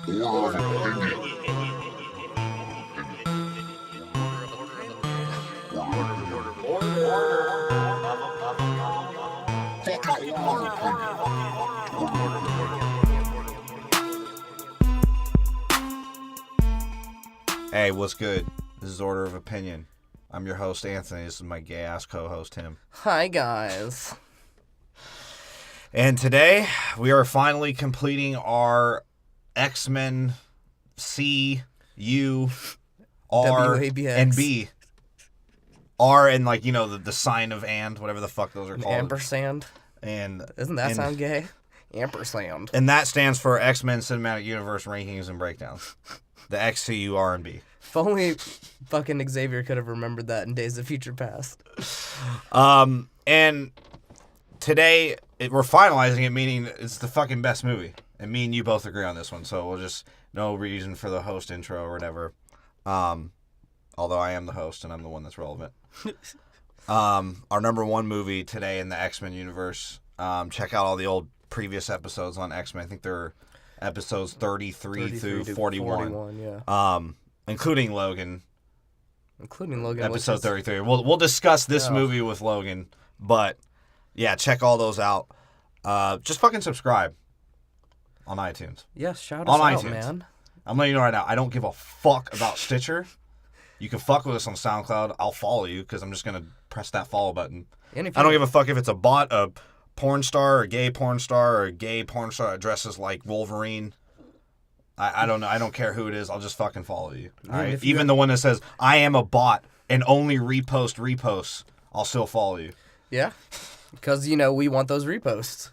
Hey, what's good? This is Order of Opinion. I'm your host, Anthony. This is my gay-ass co-host, Tim. Hi, guys. And today, we are finally completing our X-Men C, U, R, WABX. and B. R and, like, you know, the sign of and, whatever the fuck those are called. Ampersand. And Doesn't that sound gay? Ampersand. And that stands for X-Men Cinematic Universe Rankings and Breakdowns. The X, C, U, R, and B. If only fucking Xavier could have remembered that in Days of Future Past. And today, we're finalizing it, meaning it's the fucking best movie. And me and you both agree on this one, so we'll just, no reason for the host intro or whatever. Although I am the host and I'm the one that's relevant. Our number one movie today in the X-Men universe. Check out all the old previous episodes on X-Men. I think they're episodes 33 through 41. Yeah. Including Logan. Episode 33. We'll discuss this movie with Logan, but yeah, check all those out. Just fucking subscribe on iTunes. Yeah, shout us out, man. I'm letting you know right now, I don't give a fuck about Stitcher. You can fuck with us on SoundCloud. I'll follow you because I'm just going to press that follow button. I don't give a fuck if it's a bot, a porn star, or a gay porn star, or a gay porn star that dresses like Wolverine. I don't know. I don't care who it is. I'll just fucking follow you. All right? Even the one that says, I am a bot and only reposts, I'll still follow you. Yeah. Because, you know, we want those reposts.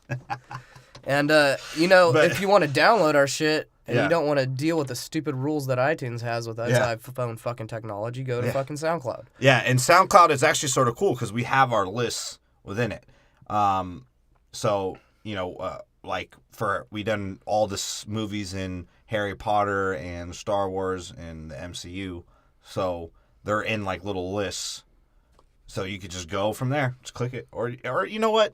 And, you know, if you want to download our shit and you don't want to deal with the stupid rules that iTunes has with iPhone fucking technology, go to fucking SoundCloud. Yeah, and SoundCloud is actually sort of cool because we have our lists within it. So, you know, like we done all this movies in Harry Potter and Star Wars and the MCU. So they're in like little lists. So you could just go from there. Just click it. Or you know what?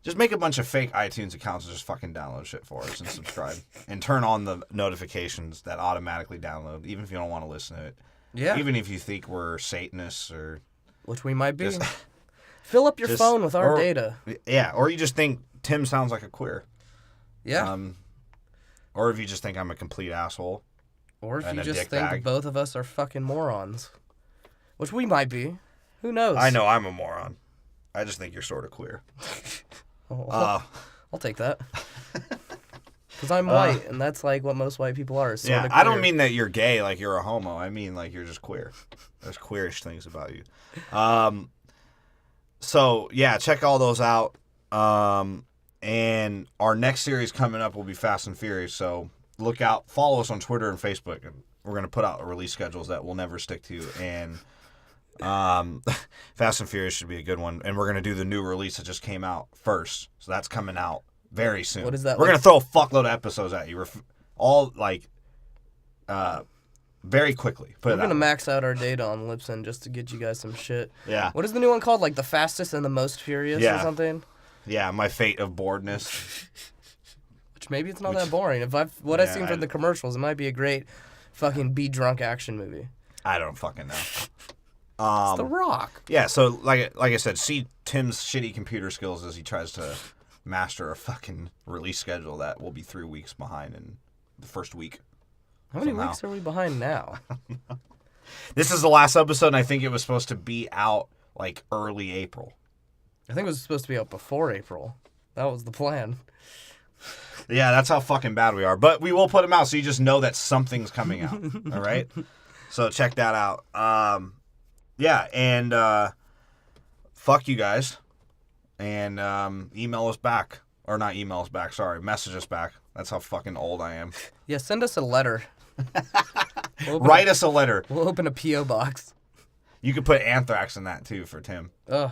Just make a bunch of fake iTunes accounts and just fucking download shit for us and subscribe. And turn on the notifications that automatically download, even if you don't want to listen to it. Yeah. Even if you think we're Satanists or... Which we might be. Fill up your phone with our data. Yeah, or you just think Tim sounds like a queer. Yeah. Or if you just think I'm a complete asshole. Or if you just think both of us are fucking morons. Which we might be. Who knows? I know I'm a moron. I just think you're sort of queer. I'll take that. Because I'm white, and that's like what most white people are. Sort of queer. I don't mean that you're gay, like you're a homo. I mean like you're just queer. There's queerish things about you. So, yeah, check all those out. And our next series coming up will be Fast and Furious. So look out. Follow us on Twitter and Facebook. And we're going to put out release schedules that we'll never stick to. And Fast and Furious should be a good one. And we're going to do the new release that just came out first. So that's coming out very soon. What is that? We're going to throw a fuckload of episodes at you. All, like, very quickly. We're going to max out our data on Libsyn just to get you guys some shit. Yeah. What is the new one called? Like The Fastest and the Most Furious or something? Yeah, my fate of boredness. Which maybe it's not that boring. I've seen from the commercials, it might be a great fucking be drunk action movie. I don't fucking know. It's The Rock. Yeah, so like I said, see Tim's shitty computer skills as he tries to master a fucking release schedule that will be 3 weeks behind in the first week. How many weeks are we behind now? This is the last episode, and I think it was supposed to be out like early April. I think it was supposed to be out before April. That was the plan. Yeah, that's how fucking bad we are. But we will put them out so you just know that something's coming out. All right? So check that out. Yeah, and fuck you guys. And email us back. Or not email us back, sorry. Message us back. That's how fucking old I am. Yeah, send us a letter. Write us a letter. We'll open a P.O. box. You could put anthrax in that, too, for Tim. Ugh.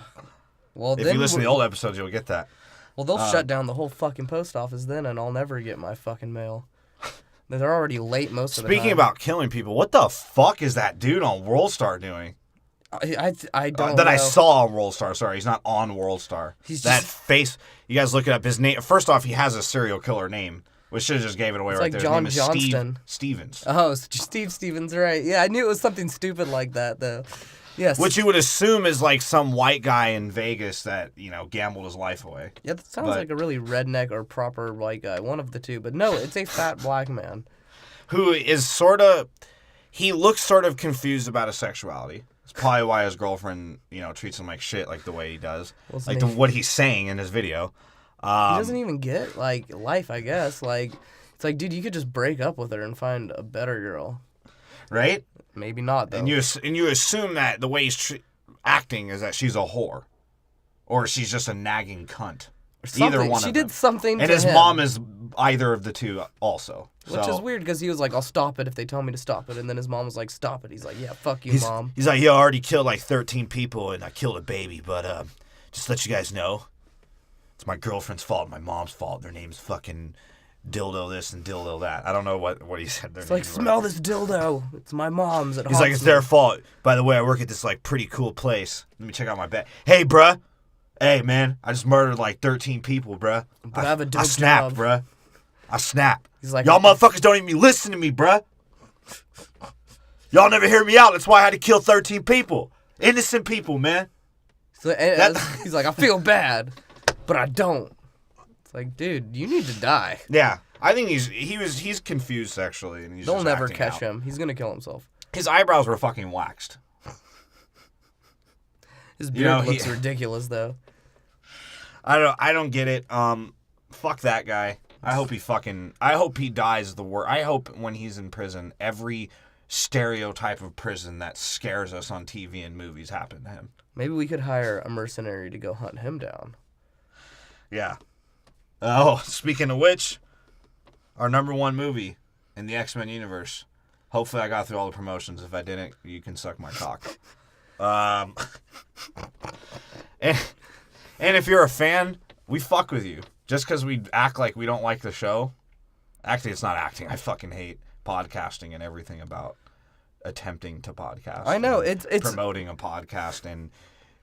Well, if you listen to the old episodes, you'll get that. Well, they'll shut down the whole fucking post office then, and I'll never get my fucking mail. They're already late most of the time. Speaking about killing people, what the fuck is that dude on WorldStar doing? I don't know. That I saw on WorldStar. Sorry, he's not on WorldStar. He's that just... face. You guys look it up. His name. First off, he has a serial killer name, We should have just gave it away It's right like there. John His name is Johnston. Steve Stevens. Oh, Steve Stevens, right. Yeah, I knew it was something stupid like that, though. Yes. Which you would assume is like some white guy in Vegas that, gambled his life away. Yeah, that sounds like a really redneck or proper white guy. One of the two. But no, it's a fat black man. Who is he looks sort of confused about his sexuality. It's probably why his girlfriend, treats him like shit like the way he does. Like what he's saying in his video. He doesn't even get, life, I guess. It's like, dude, you could just break up with her and find a better girl. Right? Maybe not, though. And you assume that the way he's acting is that she's a whore. Or she's just a nagging cunt. Either one of them. She did something and to his him. mom is either of the two also. Which is weird, because he was like, I'll stop it if they tell me to stop it. And then his mom was like, stop it. He's like, yeah, fuck you, Mom. He's like, I already killed 13 people and I killed a baby. But just to let you guys know, it's my girlfriend's fault, my mom's fault. Their name's fucking dildo this and dildo that. I don't know what he said. It's like, smell this dildo. It's my mom's at home. He's like, it's their fault. By the way, I work at this pretty cool place. Let me check out my bed. Hey, bruh. Hey, man. I just murdered 13 people, bruh. But I have a dope I snapped, job. bruh. I snapped. He's like, y'all motherfuckers don't even listen to me, bruh. Y'all never hear me out. That's why I had to kill 13 people. Innocent people, man. He's like, I feel bad, but I don't. It's like, dude, you need to die. Yeah. I think he's confused sexually, and They'll just never acting catch out. him. He's gonna kill himself. His eyebrows were fucking waxed. His beard looks ridiculous, though. I don't get it. Fuck that guy. I hope he dies the worst. I hope when he's in prison, every stereotype of prison that scares us on TV and movies happen to him. Maybe we could hire a mercenary to go hunt him down. Yeah. Oh, speaking of which, our number one movie in the X-Men universe. Hopefully I got through all the promotions. If I didn't, you can suck my cock. And if you're a fan, we fuck with you. Just because we act like we don't like the show. Actually, it's not acting. I fucking hate podcasting and everything about attempting to podcast. I know. It's promoting a podcast and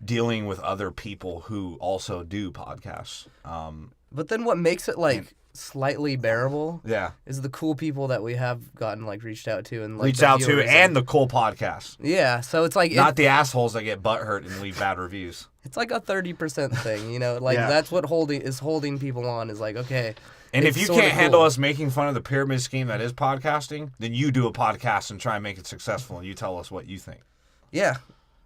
dealing with other people who also do podcasts. But then what makes it slightly bearable is the cool people that we have gotten reached out to and and the cool podcasts. Yeah, so it's not the assholes that get butthurt and leave bad reviews. It's like a 30% thing, that's what is holding people on is okay. And if you can't handle us making fun of the pyramid scheme that is podcasting, then you do a podcast and try and make it successful and you tell us what you think. Yeah.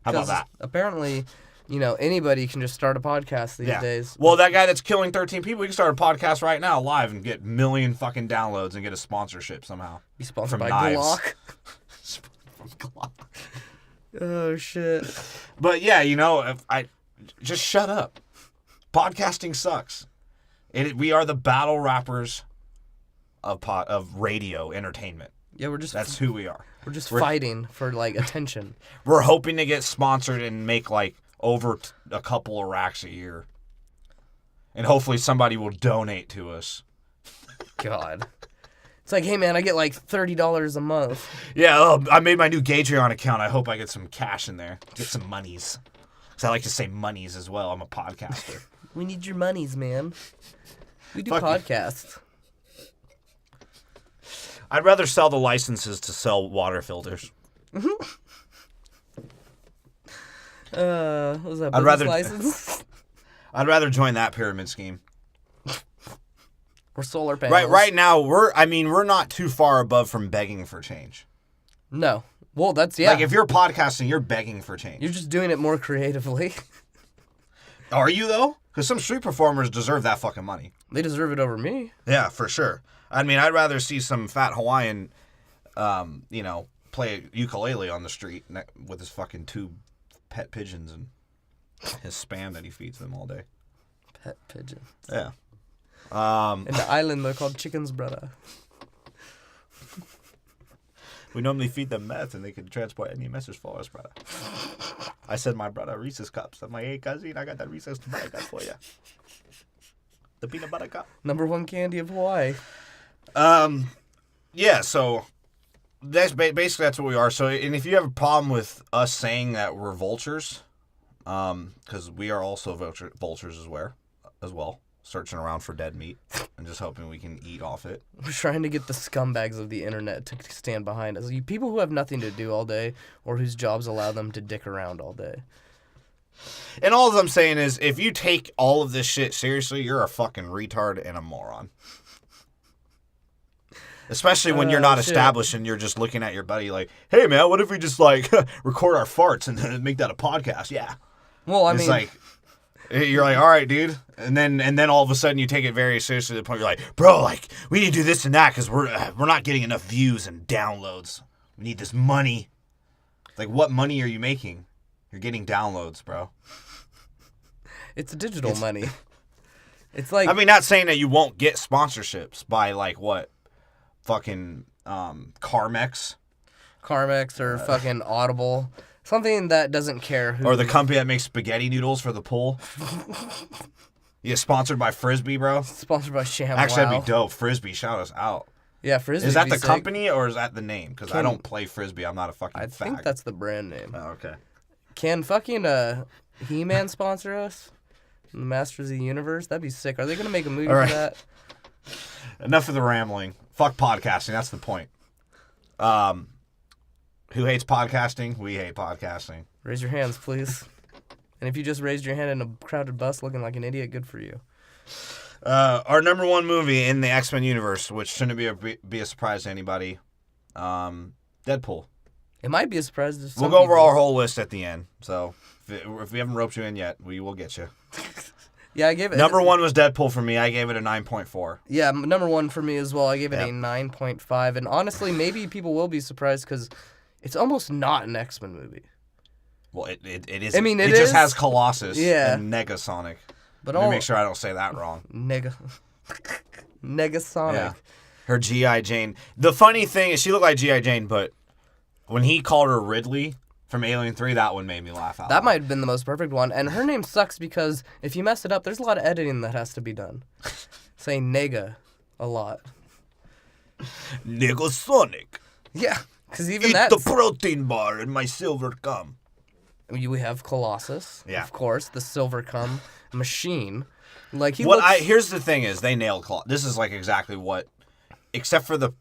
How about that? Apparently, anybody can just start a podcast these days. Well, that guy that's killing 13 people, he can start a podcast right now live and get million fucking downloads and get a sponsorship somehow. Be sponsored by Knives. Glock. From Glock. Oh, shit. But yeah, if I just shut up. Podcasting sucks. We are the battle rappers of radio entertainment. Yeah, that's who we are. We're fighting for attention. We're hoping to get sponsored and make over a couple of racks a year. And hopefully somebody will donate to us. God. It's like, hey man, I get $30 a month. Yeah, I made my new Gatreon account. I hope I get some cash in there. Get some monies. Because I like to say monies as well. I'm a podcaster. We need your monies, man. We do Fuck podcasts. I'd rather sell the licenses to sell water filters. What was that? License? I'd rather join that pyramid scheme. Or solar panels. Right now, we're not too far above from begging for change. No. Well, that's, yeah. If you're podcasting, you're begging for change. You're just doing it more creatively. Are you, though? Because some street performers deserve that fucking money. They deserve it over me. Yeah, for sure. I'd rather see some fat Hawaiian, play ukulele on the street with his fucking 2 pet pigeons and his spam that he feeds them all day. Pet pigeons. Yeah. In the island, they're called chickens, brother. We normally feed them meth and they can transport any message for us, brother. I send my brother Reese's cups. I'm like, hey, cousin, I got that Reese's butter cup for you. The peanut butter cup. #1 candy of Hawaii. Yeah, so that's basically that's what we are. So, and if you have a problem with us saying that we're vultures, because we are also vultures as well. searching around for dead meat and just hoping we can eat off it. We're trying to get the scumbags of the internet to stand behind us. People who have nothing to do all day or whose jobs allow them to dick around all day. And all I'm saying is, if you take all of this shit seriously, you're a fucking retard and a moron. Especially when you're not established and you're just looking at your buddy like, hey, man, what if we just, like, record our farts and then make that a podcast? Yeah. Well, I mean... It's like, you're like, all right, dude. And then all of a sudden you take it very seriously to the point you're like, bro, like, we need to do this and that because we're not getting enough views and downloads. We need this money. Like, what money are you making? You're getting downloads, bro. It's digital money. It's like... I mean, not saying that you won't get sponsorships by, like, what? Fucking Carmex? Carmex or fucking Audible. Something that doesn't care who... Or the company that makes spaghetti noodles for the pool. You get sponsored by Frisbee, bro? Sponsored by ShamWow. Actually, that'd be dope. Frisbee, shout us out. Yeah, Frisbee. Is that the company or is that the name? Because I don't play Frisbee. I'm not a fucking fag. I think that's the brand name. Oh, okay. Can fucking He-Man sponsor us? The Masters of the Universe? That'd be sick. Are they going to make a movie for that? Enough of the rambling. Fuck podcasting. That's the point. Who hates podcasting? We hate podcasting. Raise your hands, please. And if you just raised your hand in a crowded bus looking like an idiot, good for you. Our number one movie in the X-Men universe, which shouldn't be a surprise to anybody, Deadpool. It might be a surprise to some We'll go over people. our whole list at the end. So if we haven't roped you in yet, we will get you. Yeah, I gave it... Number one was Deadpool for me. I gave it a 9.4. Yeah, number one for me as well. I gave it a 9.5. And honestly, maybe people will be surprised because it's almost not an X-Men movie. Well, it is. I mean, it just has Colossus and Negasonic. But Let me make sure I don't say that wrong. Negasonic. Yeah. Her G.I. Jane. The funny thing is she looked like G.I. Jane, but when he called her Ridley from Alien 3, that one made me laugh out loud. That might have been the most perfect one. And her name sucks because if you mess it up, there's a lot of editing that has to be done. Saying nega a lot. Negasonic. Yeah, because even Eat that. the protein bar in my silver cum. We have Colossus, of course, the silver cum machine. Like Here's the thing: is they nailed Colossus. This is like exactly what, except for the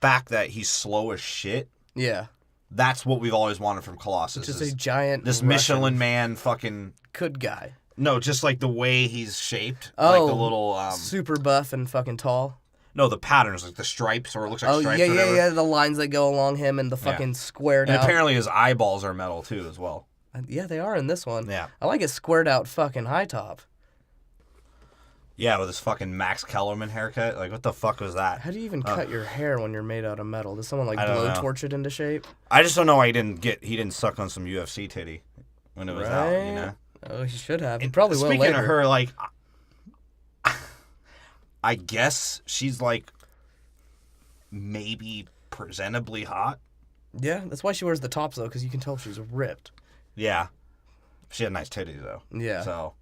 fact that he's slow as shit. Yeah, that's what we've always wanted from Colossus. Just a giant, this Russian Michelin man, fucking good guy. No, just like the way he's shaped, like the little super buff and fucking tall. No, the patterns, like the stripes, or it looks like stripes. Oh yeah, the lines that go along him and the fucking squared out. And apparently his eyeballs are metal too, as well. Yeah, they are in this one. Yeah. I like his squared out fucking high top. Yeah, with his fucking Max Kellerman haircut. Like, what the fuck was that? How do you even cut your hair when you're made out of metal? Does someone, like, blowtorch it into shape? I just don't know why he didn't suck on some UFC titty when it was out, you know? Oh, he should have. He probably will later. Speaking of her, like, I guess she's, like, maybe presentably hot. Yeah, that's why she wears the tops, though, because you can tell she's ripped. Yeah. She had nice titties, though. Yeah. So.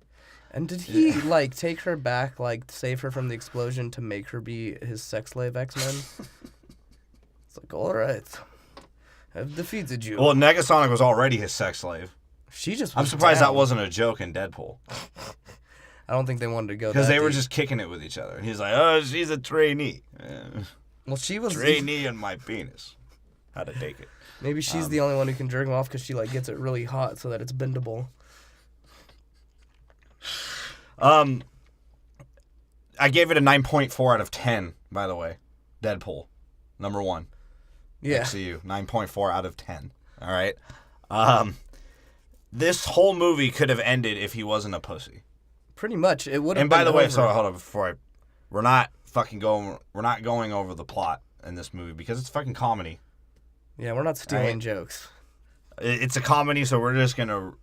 And did he, like, take her back, like, save her from the explosion to make her be his sex slave X-Men? It's like, all right. I've defeated you. Well, Negasonic was already his sex slave. She just I'm surprised that wasn't a joke in Deadpool. I don't think they wanted to go because they were just kicking it with each other. And he's like, oh, she's a trainee. Well, she was... Trainee in my penis. How to take it. Maybe she's the only one who can jerk him off because she, like, gets it really hot so that it's bendable. I gave it a 9.4 out of 10, by the way. Deadpool. Number one. Yeah. XCU. 9.4 out of 10. All right? This whole movie could have ended if he wasn't a pussy. Pretty much. It would have. And by the way, sorry, hold on, we're not going over the plot in this movie because it's fucking comedy. Yeah, we're not stealing jokes. It's a comedy, so we're just gonna,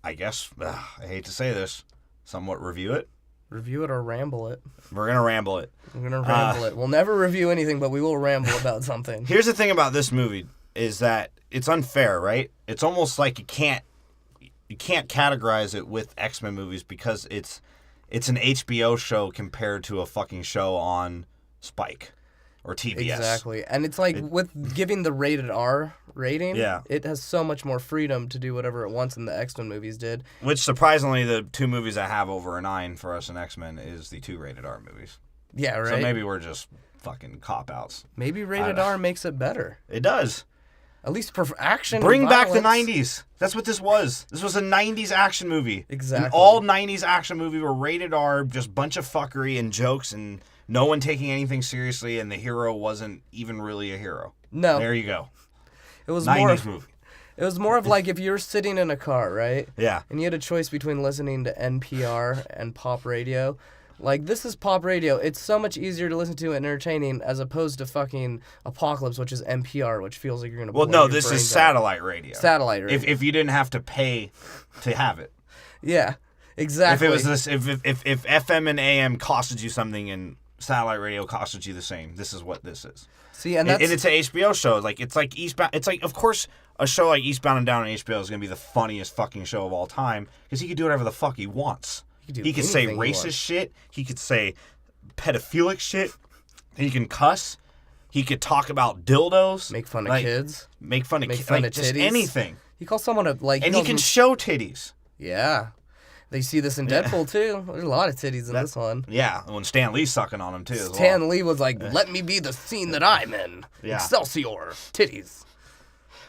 I guess, I hate to say this, somewhat review it. Review it or ramble it. We're gonna ramble it. We're gonna ramble it. We'll never review anything, but we will ramble about something. Here's the thing about this movie is that it's unfair, right? It's almost like you can't categorize it with X-Men movies because it's an HBO show compared to a fucking show on Spike. or TBS. Exactly. And it's like with giving the rated R rating, it has so much more freedom to do whatever it wants than the X-Men movies did. Which, surprisingly, the 2 movies that have over a 9 for us in X-Men is the 2 rated R movies. Yeah, right? So maybe we're just fucking cop-outs. Maybe rated R makes it better. It does. At least for action. Bring back the 90s. That's what this was. This was a 90s action movie. Exactly. And all 90s action movies were rated R, just bunch of fuckery and jokes and no one taking anything seriously, and the hero wasn't even really a hero. No. There you go. It was 90s movie. It was more of like if you were sitting in a car, right? Yeah. And you had a choice between listening to NPR and pop radio. Like, this is pop radio. It's so much easier to listen to and entertaining as opposed to fucking Apocalypse, which is NPR, which feels like you're going to Well, no, this is satellite radio. Satellite radio. If you didn't have to pay to have it. Yeah, exactly. If it was this, if FM and AM costed you something and satellite radio costed you the same, this is what this is. See, and it's an HBO show. Like, it's like Eastbound. It's like, of course, a show like Eastbound and Down on HBO is going to be the funniest fucking show of all time because he can do whatever the fuck he wants. He could say racist shit. He could say pedophilic shit. He can cuss. He could talk about dildos. Make fun of kids. Make fun of kids. Like, just anything. He calls someone a, like... And he can show titties. Yeah. They see this in Deadpool, too. There's a lot of titties in this one. Yeah, when Stan Lee's sucking on him, too. Stan Lee was like, let me be the scene that I'm in. Yeah. Excelsior. Titties.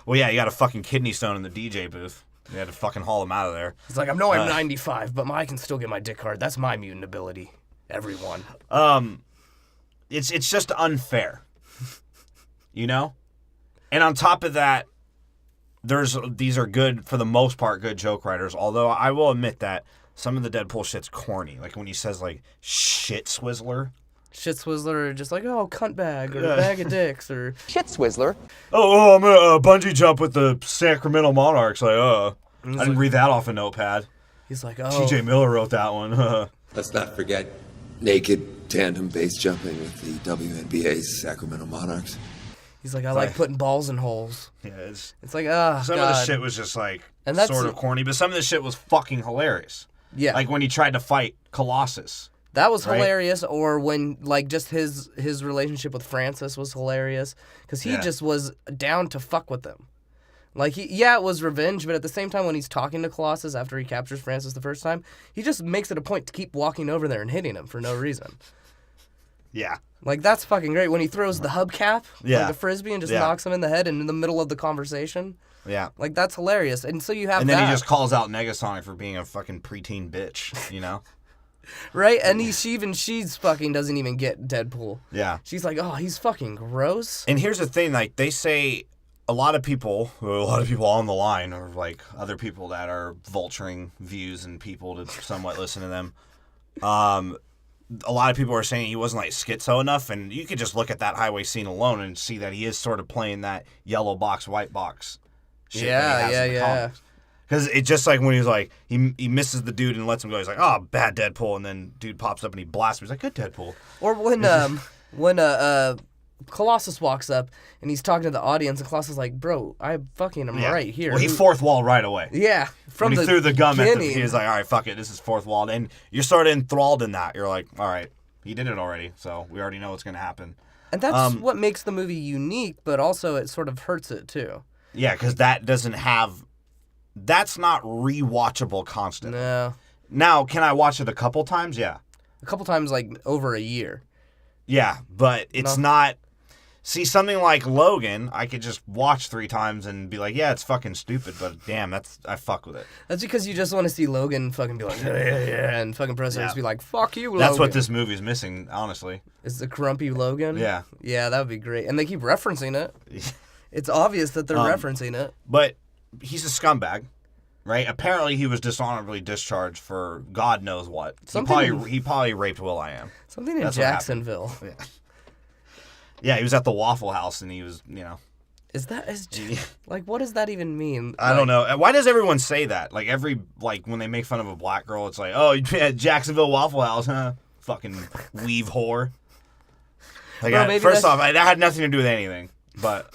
Well, yeah, you got a fucking kidney stone in the DJ booth. They had to fucking haul him out of there. He's like, I'm 95, but I can still get my dick hard. That's my mutant ability. Everyone. It's just unfair. You know? And on top of that, these are good, for the most part, good joke writers. Although I will admit that some of the Deadpool shit's corny. Like when he says, like, shit swizzler. Shit swizzler, or just like, oh, cunt bag, or bag of dicks, or... Shit swizzler. Oh, I'm gonna bungee jump with the Sacramento Monarchs. Like, I didn't read that off a notepad. He's like, oh... T.J. Miller wrote that one. Let's not forget naked tandem base jumping with the WNBA's Sacramento Monarchs. He's like, I like putting balls in holes. Yeah, it's like, some of the shit was just like, sort of corny, but some of the shit was fucking hilarious. Yeah. Like when he tried to fight Colossus. That was hilarious, or when, like, just his relationship with Francis was hilarious, because he just was down to fuck with them. Like, it was revenge, but at the same time, when he's talking to Colossus after he captures Francis the first time, he just makes it a point to keep walking over there and hitting him for no reason. Yeah. Like, that's fucking great. When he throws the hubcap, like a frisbee, and just knocks him in the head in the middle of the conversation. Yeah. Like, that's hilarious. And so you have And then he just calls out Negasonic for being a fucking preteen bitch, you know? Right? And she's fucking doesn't even get Deadpool. Yeah. She's like, oh, he's fucking gross. And here's the thing, like, they say a lot of people on the line, or like other people that are vulturing views and people to somewhat listen to them, a lot of people are saying he wasn't like schizo enough, and you could just look at that highway scene alone and see that he is sort of playing that yellow box, white box shit that he has in the comics. Because it's just like when he's like, he misses the dude and lets him go. He's like, oh, bad Deadpool. And then dude pops up and he blasts him. He's like, good Deadpool. Or when Colossus walks up and he's talking to the audience, and Colossus is like, bro, I fucking am right here. Well, he fourth wall right away. Yeah. When he threw the gum at he was like, all right, fuck it. This is fourth wall. And you're sort of enthralled in that. You're like, all right, he did it already. So we already know what's going to happen. And that's what makes the movie unique, but also it sort of hurts it too. Yeah, because that's not rewatchable constantly. No. Now, can I watch it a couple times? Yeah. A couple times, like, over a year. Yeah, but it's not... See, something like Logan, I could just watch 3 times and be like, yeah, it's fucking stupid, but damn, I fuck with it. That's because you just want to see Logan fucking be like, yeah, and fucking President be like, fuck you, Logan. That's what this movie's missing, honestly. Is the grumpy Logan? Yeah. Yeah, that would be great. And they keep referencing it. It's obvious that they're referencing it. But... he's a scumbag, right? Apparently, he was dishonorably discharged for God knows what. He probably raped Will.i.am. Something in Jacksonville. Yeah, he was at the Waffle House, and he was, you know. Like, what does that even mean? I don't know. Why does everyone say that? Like, when they make fun of a black girl, it's like, oh, yeah, Jacksonville Waffle House, huh? Fucking weave whore. Like, first off, that had nothing to do with anything, but...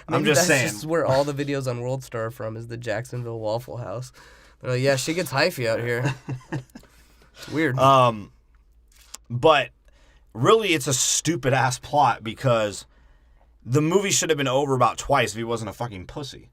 I'm just saying. That's just where all the videos on World Star are from, is the Jacksonville Waffle House. They're like, yeah, she gets hyphy out here. It's weird. But really, it's a stupid ass plot because the movie should have been over about twice if he wasn't a fucking pussy.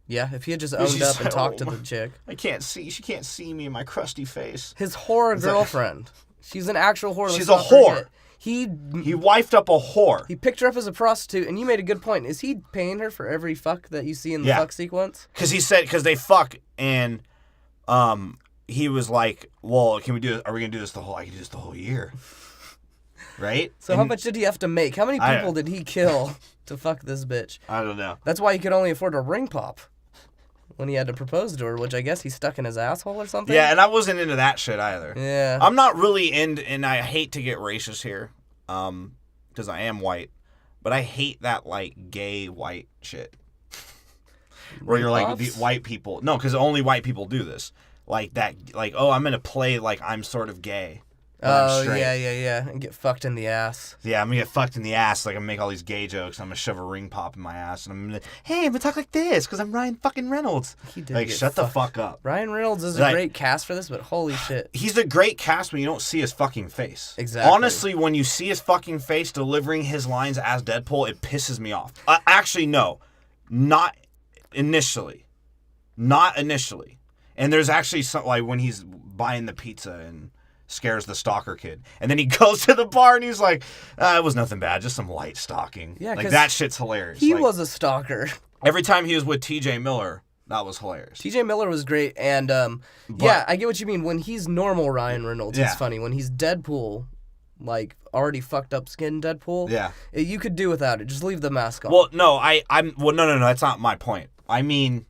Yeah, if he had just owned up and talked to the chick. She can't see me in my crusty face. His whore girlfriend. She's an actual whore. She's a whore. He wifed up a whore. He picked her up as a prostitute, and you made a good point. Is he paying her for every fuck that you see in the fuck sequence? Because they fuck, and he was like, well, are we gonna do this the whole? I can do this the whole year, right? So how much did he have to make? How many people did he kill to fuck this bitch? I don't know. That's why he could only afford a ring pop when he had to propose to her, which I guess he stuck in his asshole or something. Yeah, and I wasn't into that shit either. Yeah. I'm not really and I hate to get racist here, because I am white, but I hate that, like, gay white shit. Where you're like, the white people... No, because only white people do this. Like, that, like, oh, I'm going to play like I'm sort of gay. Oh, yeah. And get fucked in the ass. Yeah, I'm going to get fucked in the ass. Like, I'm going to make all these gay jokes. I'm going to shove a ring pop in my ass. And I'm going to, hey, I'm going to talk like this because I'm Ryan fucking Reynolds. He did like, shut the fuck up. Ryan Reynolds is a great cast for this, but holy shit. He's a great cast when you don't see his fucking face. Exactly. Honestly, when you see his fucking face delivering his lines as Deadpool, it pisses me off. Actually, no. Not initially. Not initially. And there's actually some, like, when he's buying the pizza and scares the stalker kid. And then he goes to the bar and he's like, it was nothing bad, just some light stalking. Yeah, like, that shit's hilarious. He was a stalker. Every time he was with TJ Miller, that was hilarious. TJ Miller was great, and yeah, I get what you mean. When he's normal Ryan Reynolds, he's funny. When he's Deadpool, like already fucked up skin Deadpool, you could do without it. Just leave the mask on. Well, no, no, that's not my point. I mean,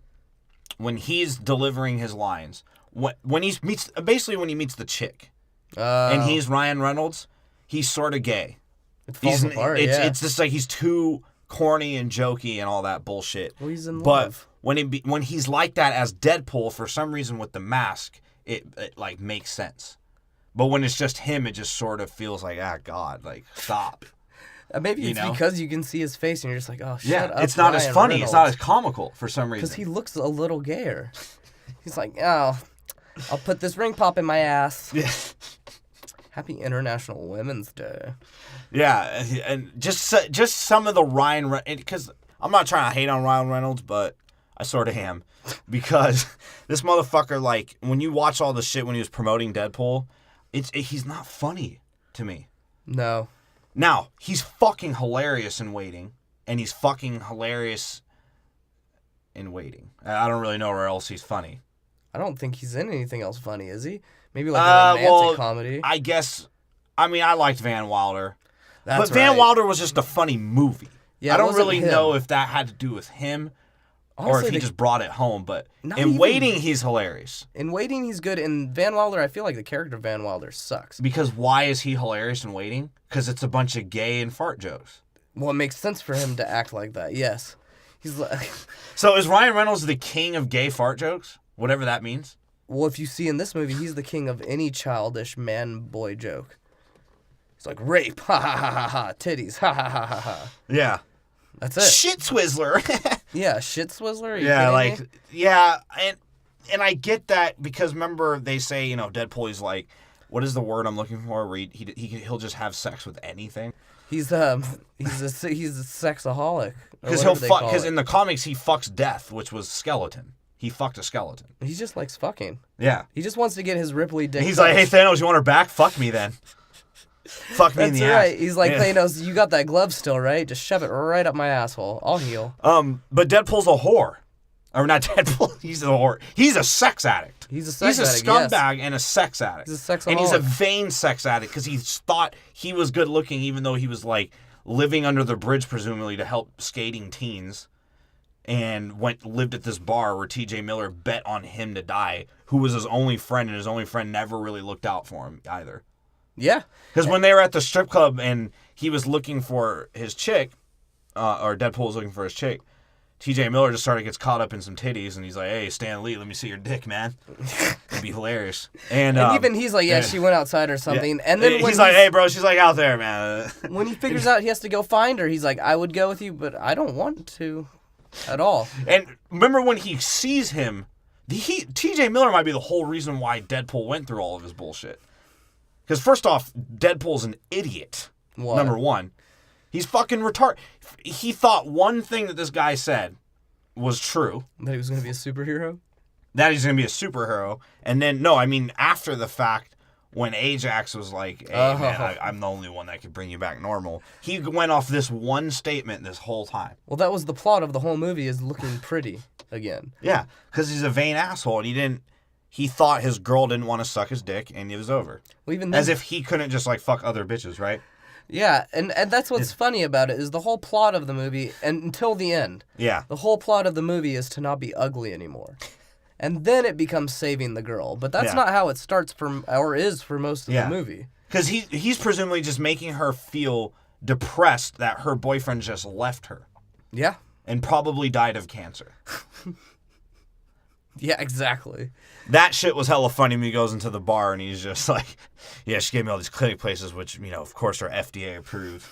when he's delivering his lines, when he meets the chick, and he's Ryan Reynolds, he's sort of gay. It falls apart. It's just like he's too corny and jokey and all that bullshit. Well, he's in love. But when he's like that as Deadpool, for some reason with the mask, it like makes sense. But when it's just him, it just sort of feels like, God, like, stop. Maybe it's because you can see his face and you're just like, oh, shut up. It's not Ryan as funny. Reynolds. It's not as comical for some reason. Because he looks a little gayer. He's like, oh, I'll put this ring pop in my ass. Yeah. Happy International Women's Day. Yeah, and just some of the Ryan... Because I'm not trying to hate on Ryan Reynolds, but I sort of am. Because this motherfucker, like, when you watch all the shit when he was promoting Deadpool, he's not funny to me. No. Now, he's fucking hilarious in Waiting, and he's fucking hilarious in Waiting. I don't really know where else he's funny. I don't think he's in anything else funny, is he? Maybe like a romantic comedy. I guess. I mean, I liked Van Wilder. But Van Wilder was just a funny movie. Yeah, I don't really know if that had to do with him. Honestly, or if he just brought it home, but in Waiting, he's hilarious. In Waiting, he's good. In Van Wilder, I feel like the character of Van Wilder sucks. Because why is he hilarious in Waiting? Because it's a bunch of gay and fart jokes. Well, it makes sense for him to act like that, yes. He's like... So is Ryan Reynolds the king of gay fart jokes? Whatever that means? Well, if you see in this movie, he's the king of any childish man-boy joke. He's like, rape, ha ha ha ha ha, titties, ha ha ha ha ha. Yeah. That's it. Shit Swizzler. Yeah, shit Swizzler. Yeah, like, me? Yeah, and I get that because remember they say, Deadpool. He's like, what is the word I'm looking for? Where he'll just have sex with anything. He's a sexaholic. Because in the comics he fucks death, which was skeleton. He fucked a skeleton. He just likes fucking. Yeah. He just wants to get his Ripley dick. He's like, hey Thanos, you want her back? Fuck me then. Fuck me in the ass. He's like, Thanos, you got that glove still, right? Just shove it right up my asshole. I'll heal. But Deadpool's a whore. Or not Deadpool. He's a whore. He's a sex addict. He's a scumbag and a sex addict. He's a sexaholic. And he's a vain sex addict because he thought he was good looking even though he was like living under the bridge presumably to help skating teens. And lived at this bar where TJ Miller bet on him to die, who was his only friend, and his only friend never really looked out for him either. Yeah. Because when they were at the strip club and he was looking for his chick, or Deadpool was looking for his chick, TJ Miller just gets caught up in some titties, and he's like, hey, Stan Lee, let me see your dick, man. It'd be hilarious. And even he's like, she went outside or something. Yeah. And then he's like, hey, bro, she's like out there, man. When he figures out he has to go find her, he's like, I would go with you, but I don't want to. At all. And remember when he sees him, TJ Miller might be the whole reason why Deadpool went through all of his bullshit. Because first off, Deadpool's an idiot. What? Number one. He's fucking retarded. He thought one thing that this guy said was true. That he was going to be a superhero? That he's going to be a superhero. And then, no, I mean, after the fact, when Ajax was like, hey, man, I'm the only one that could bring you back normal. He went off this one statement this whole time. Well, that was the plot of the whole movie, is looking pretty again. Yeah, because he's a vain asshole, and he thought his girl didn't want to suck his dick, and it was over. Well, even then, as if he couldn't just, like, fuck other bitches, right? Yeah, and that's what's funny about it, is the whole plot of the movie, and until the end, the whole plot of the movie is to not be ugly anymore. And then it becomes saving the girl. But that's not how it starts or is for most of the movie. Because he's presumably just making her feel depressed that her boyfriend just left her. Yeah. And probably died of cancer. Yeah, exactly. That shit was hella funny when he goes into the bar and he's just like, yeah, she gave me all these clinic places, which, you know, of course are FDA approved.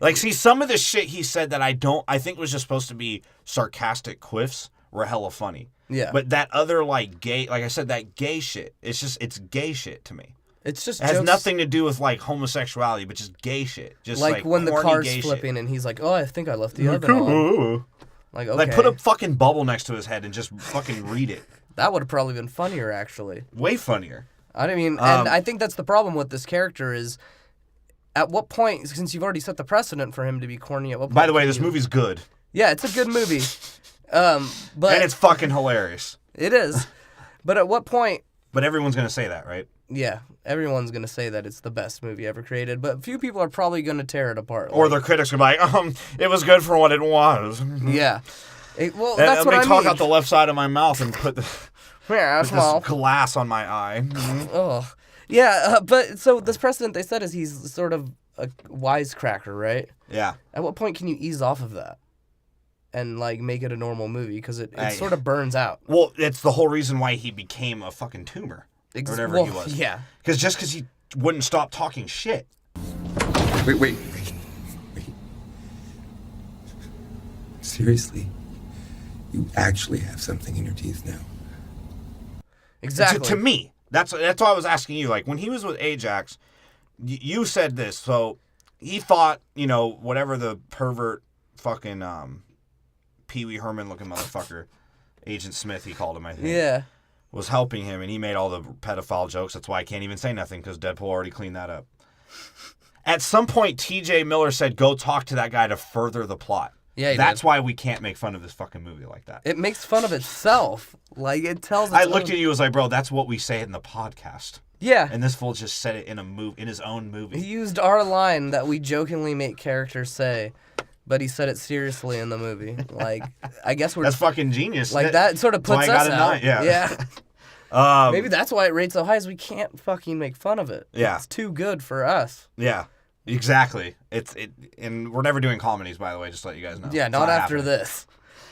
Like, see, some of the shit he said that I think was just supposed to be sarcastic quiffs were hella funny. Yeah. But that other, like, gay, like I said, that gay shit, it's gay shit to me. It's just It has nothing to do with, like, homosexuality, but just gay shit. Just like when the car's flipping shit. And he's like, oh, I think I left the oven on. Like, okay. Like, put a fucking bubble next to his head and just fucking read it. That would have probably been funnier, actually. Way funnier. I mean, and I think that's the problem with this character is, at what point, since you've already set the precedent for him to be corny, at what point... By the way, this movie's good. Yeah, it's a good movie. But and it's fucking hilarious. It is. But at what point... But everyone's going to say that, right? Yeah, everyone's going to say that it's the best movie ever created, but few people are probably going to tear it apart. Or their critics are like, it was good for what it was. Yeah. That's what I mean. talk out the left side of my mouth and put this small glass on my eye. Oh. Yeah, but so this precedent they said is he's sort of a wisecracker, right? Yeah. At what point can you ease off of that? And, like, make it a normal movie, because it sort of burns out. Well, it's the whole reason why he became a fucking tumor. Or whatever he was. Yeah. Because he wouldn't stop talking shit. Wait. Seriously? You actually have something in your teeth now? Exactly. To me. That's why I was asking you. Like, when he was with Ajax, you said this. So, he thought, you know, whatever the pervert fucking... Pee Wee Herman looking motherfucker, Agent Smith, he called him, I think. Yeah. Was helping him, and he made all the pedophile jokes. That's why I can't even say nothing, because Deadpool already cleaned that up. At some point, T.J. Miller said, go talk to that guy to further the plot. Yeah, That's why we can't make fun of this fucking movie like that. It makes fun of itself. Like, it tells I looked at you and was like, bro, that's what we say in the podcast. Yeah. And this fool just said it in his own movie. He used our line that we jokingly make characters say, but he said it seriously in the movie. Like, I guess That's fucking genius. Like, that sort of puts us out. Yeah. Maybe that's why it rates so high, is we can't fucking make fun of it. Yeah. It's too good for us. Yeah. Exactly. And we're never doing comedies, by the way, just to let you guys know. Yeah, not after this.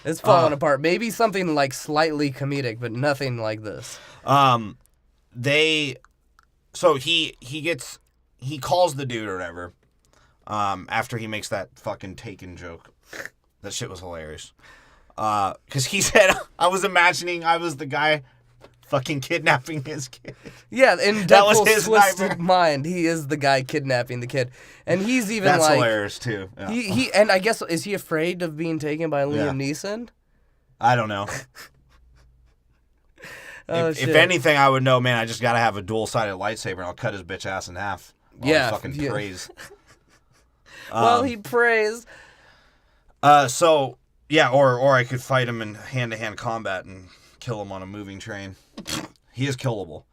It's falling apart. Maybe something, like, slightly comedic, but nothing like this. So he calls the dude or whatever. After he makes that fucking Taken joke. That shit was hilarious. Because he said, I was imagining I was the guy fucking kidnapping his kid. Yeah, in Deadpool's twisted mind, he is the guy kidnapping the kid. And he's even That's like... hilarious, too. Yeah. He and I guess, is he afraid of being taken by Liam Neeson? I don't know. If shit. anything, I would know, man, I just gotta have a dual-sided lightsaber and I'll cut his bitch ass in half. While he fucking prays. Well, he prays. So, yeah, or I could fight him in hand-to-hand combat and kill him on a moving train. He is killable.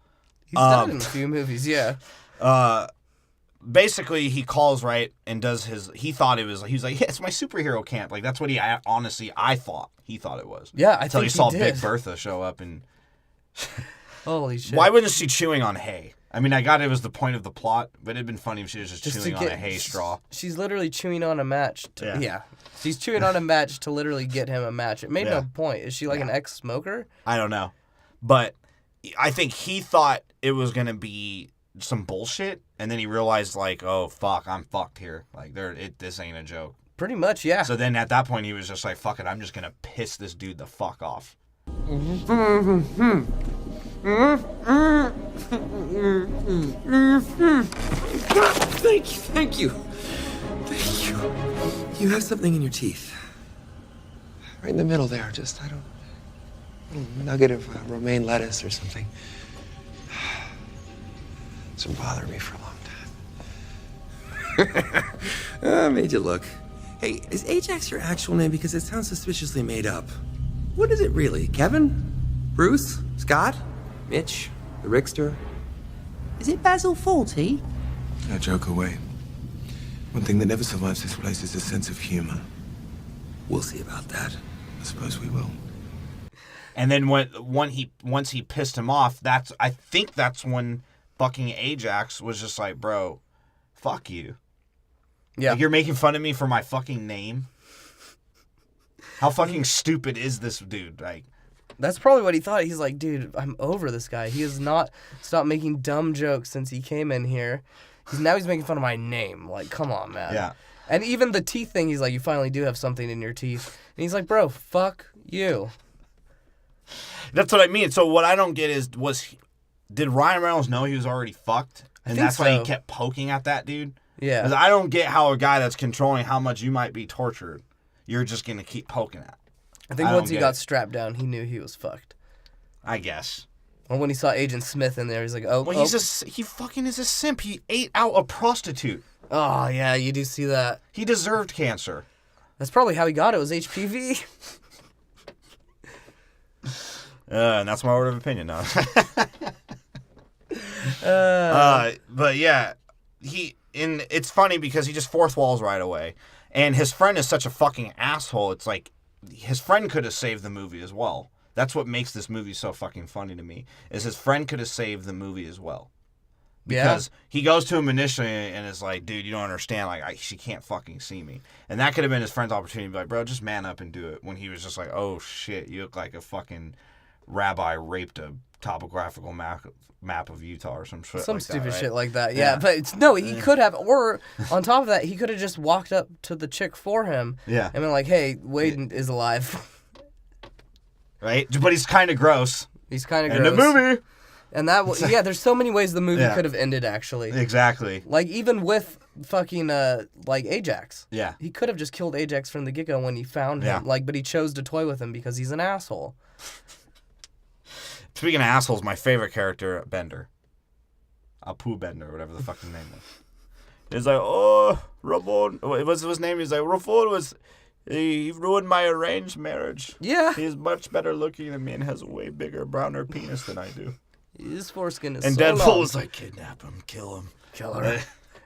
He's done it in a few movies, yeah. Basically, he calls, right, and does he thought he was like, yeah, it's my superhero camp. Like, that's what I thought he thought it was. Yeah, I Until think he saw did. Big Bertha show up and... Holy shit. Why wasn't she chewing on hay? I mean, I got it was the point of the plot, but it'd been funny if she was just chewing on a hay straw. She's literally chewing on a match. She's chewing on a match to literally get him a match. It made no point. Is she like an ex-smoker? I don't know. But I think he thought it was going to be some bullshit, and then he realized, like, oh, fuck, I'm fucked here. Like, this ain't a joke. Pretty much, yeah. So then at that point, he was just like, fuck it, I'm just going to piss this dude the fuck off. Thank you. You have something in your teeth. Right in the middle there, just, a little nugget of romaine lettuce or something. It's been bothering me for a long time. Made you look. Hey, is Ajax your actual name? Because it sounds suspiciously made up. What is it really? Kevin? Bruce? Scott? Mitch? The Rickster? Is it Basil Fawlty? Now joke away. One thing that never survives this place is a sense of humor. We'll see about that. I suppose we will. And then once he pissed him off, I think that's when fucking Ajax was just like, bro, fuck you. Yeah. Like, you're making fun of me for my fucking name? How fucking stupid is this dude? Like, that's probably what he thought. He's like, dude, I'm over this guy. He has not stopped making dumb jokes since he came in here. Now he's making fun of my name. Like, come on, man. Yeah. And even the teeth thing, he's like, you finally do have something in your teeth. And he's like, bro, fuck you. That's what I mean. So what I don't get is, did Ryan Reynolds know he was already fucked? And that's why he kept poking at that dude? Yeah. 'Cause I don't get how a guy that's controlling how much you might be tortured, you're just going to keep poking at. I think once he got strapped down, he knew he was fucked. I guess. Or when he saw Agent Smith in there, he's like, oh, well, he fucking is a simp. He ate out a prostitute. Oh, yeah, you do see that. He deserved cancer. That's probably how he got it, was HPV. And that's my word of opinion now. But yeah, it's funny because he just fourth walls right away. And his friend is such a fucking asshole. It's like, his friend could have saved the movie as well. That's what makes this movie so fucking funny to me, is his friend could have saved the movie as well. Because he goes to him initially and is like, dude, you don't understand. Like, she can't fucking see me. And that could have been his friend's opportunity to be like, bro, just man up and do it. When he was just like, oh, shit, you look like a fucking rabbi raped a topographical map of Utah or some shit like stupid that, right? shit like that. Yeah. But he could have, or on top of that, he could have just walked up to the chick for him. Yeah. And been like, hey, Wade is alive. Right? But he's kind of gross. He's kind of gross. In the movie. And there's so many ways the movie could have ended, actually. Exactly. Like, even with fucking, like, Ajax. Yeah. He could have just killed Ajax from the get-go when he found him. Yeah. Like, but he chose to toy with him because he's an asshole. Speaking of assholes, my favorite character, Bender. Apu Bender, whatever the fucking name was. He's like, oh, Ramon. What was his name? He's like, Ramon he ruined my arranged marriage. Yeah. He's much better looking than me and has a way bigger, browner penis than I do. His foreskin is and so Deadpool long. was like, kidnap him, kill him. Kill her.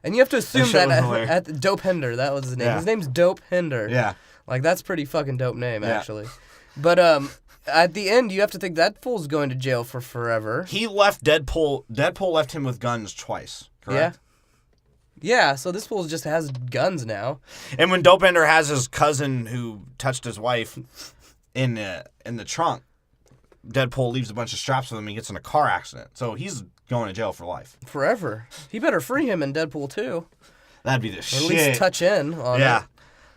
And you have to assume that at Dope Hender, that was his name. Yeah. His name's Dope Hender. Yeah. Like, that's pretty fucking dope name, actually. But, at the end, you have to think that fool's going to jail for forever. He left Deadpool. Deadpool left him with guns twice, correct? Yeah, so this fool just has guns now. And when Dopender has his cousin who touched his wife in the trunk, Deadpool leaves a bunch of straps with him and he gets in a car accident. So he's going to jail for life. Forever. He better free him in Deadpool 2. That'd be the shit. Or at least touch in on it.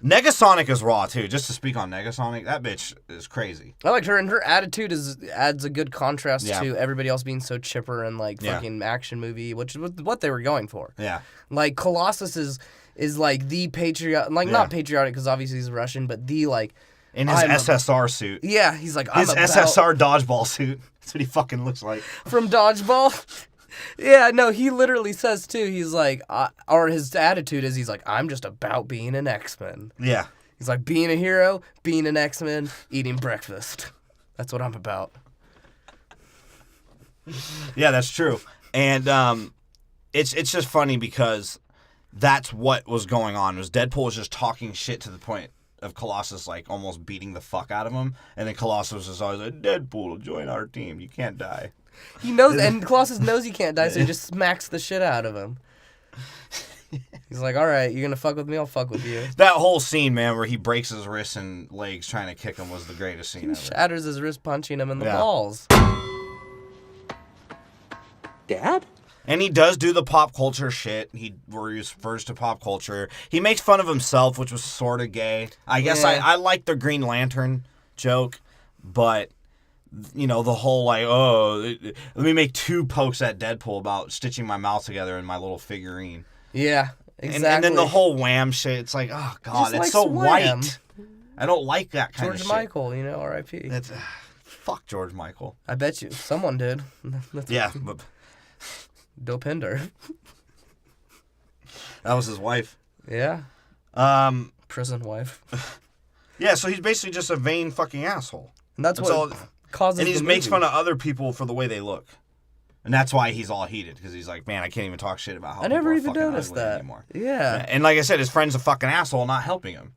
Negasonic is raw, too. Just to speak on Negasonic, that bitch is crazy. I liked her, and her attitude adds a good contrast to everybody else being so chipper and, like, fucking action movie, which is what they were going for. Yeah. Like, Colossus is like, the patriot, like, not patriotic, because obviously he's Russian, but the, like... In his SSR suit. Yeah, he's like, his SSR dodgeball suit. That's what he fucking looks like. From Dodgeball? Yeah, no, he literally says, too, he's like, or his attitude is, he's like, I'm just about being an X-Men. Yeah. He's like, being a hero, being an X-Men, eating breakfast. That's what I'm about. Yeah, that's true. And it's just funny because that's what was going on. Was Deadpool was just talking shit to the point of Colossus, like, almost beating the fuck out of him. And then Colossus was always like, Deadpool, join our team. You can't die. He knows, and Colossus knows he can't die, so he just smacks the shit out of him. He's like, all right, you're going to fuck with me, I'll fuck with you. That whole scene, man, where he breaks his wrists and legs trying to kick him was the greatest scene ever. Shatters his wrist punching him in the balls. Dad? And he does do the pop culture shit. Where he refers to pop culture. He makes fun of himself, which was sort of gay. I guess I like the Green Lantern joke, but you know, the whole like, let me make 2 pokes at Deadpool about stitching my mouth together in my little figurine. Yeah, exactly. And then the whole Wham shit. It's like, oh god, it's so Wham. white. I don't like that kind of shit. George Michael, you know, R.I.P. It's fuck George Michael. I bet you someone did. Yeah, but Dopinder. that was his wife. Yeah. Prison wife. Yeah, so he's basically just a vain fucking asshole. And that's what causes. And he the makes movie. fun of other people for the way they look. And that's why he's all heated, because he's like, man, I can't even talk shit about how I never people even are fucking noticed ugly that. Anymore. Yeah. And like I said, his friend's a fucking asshole, not helping him.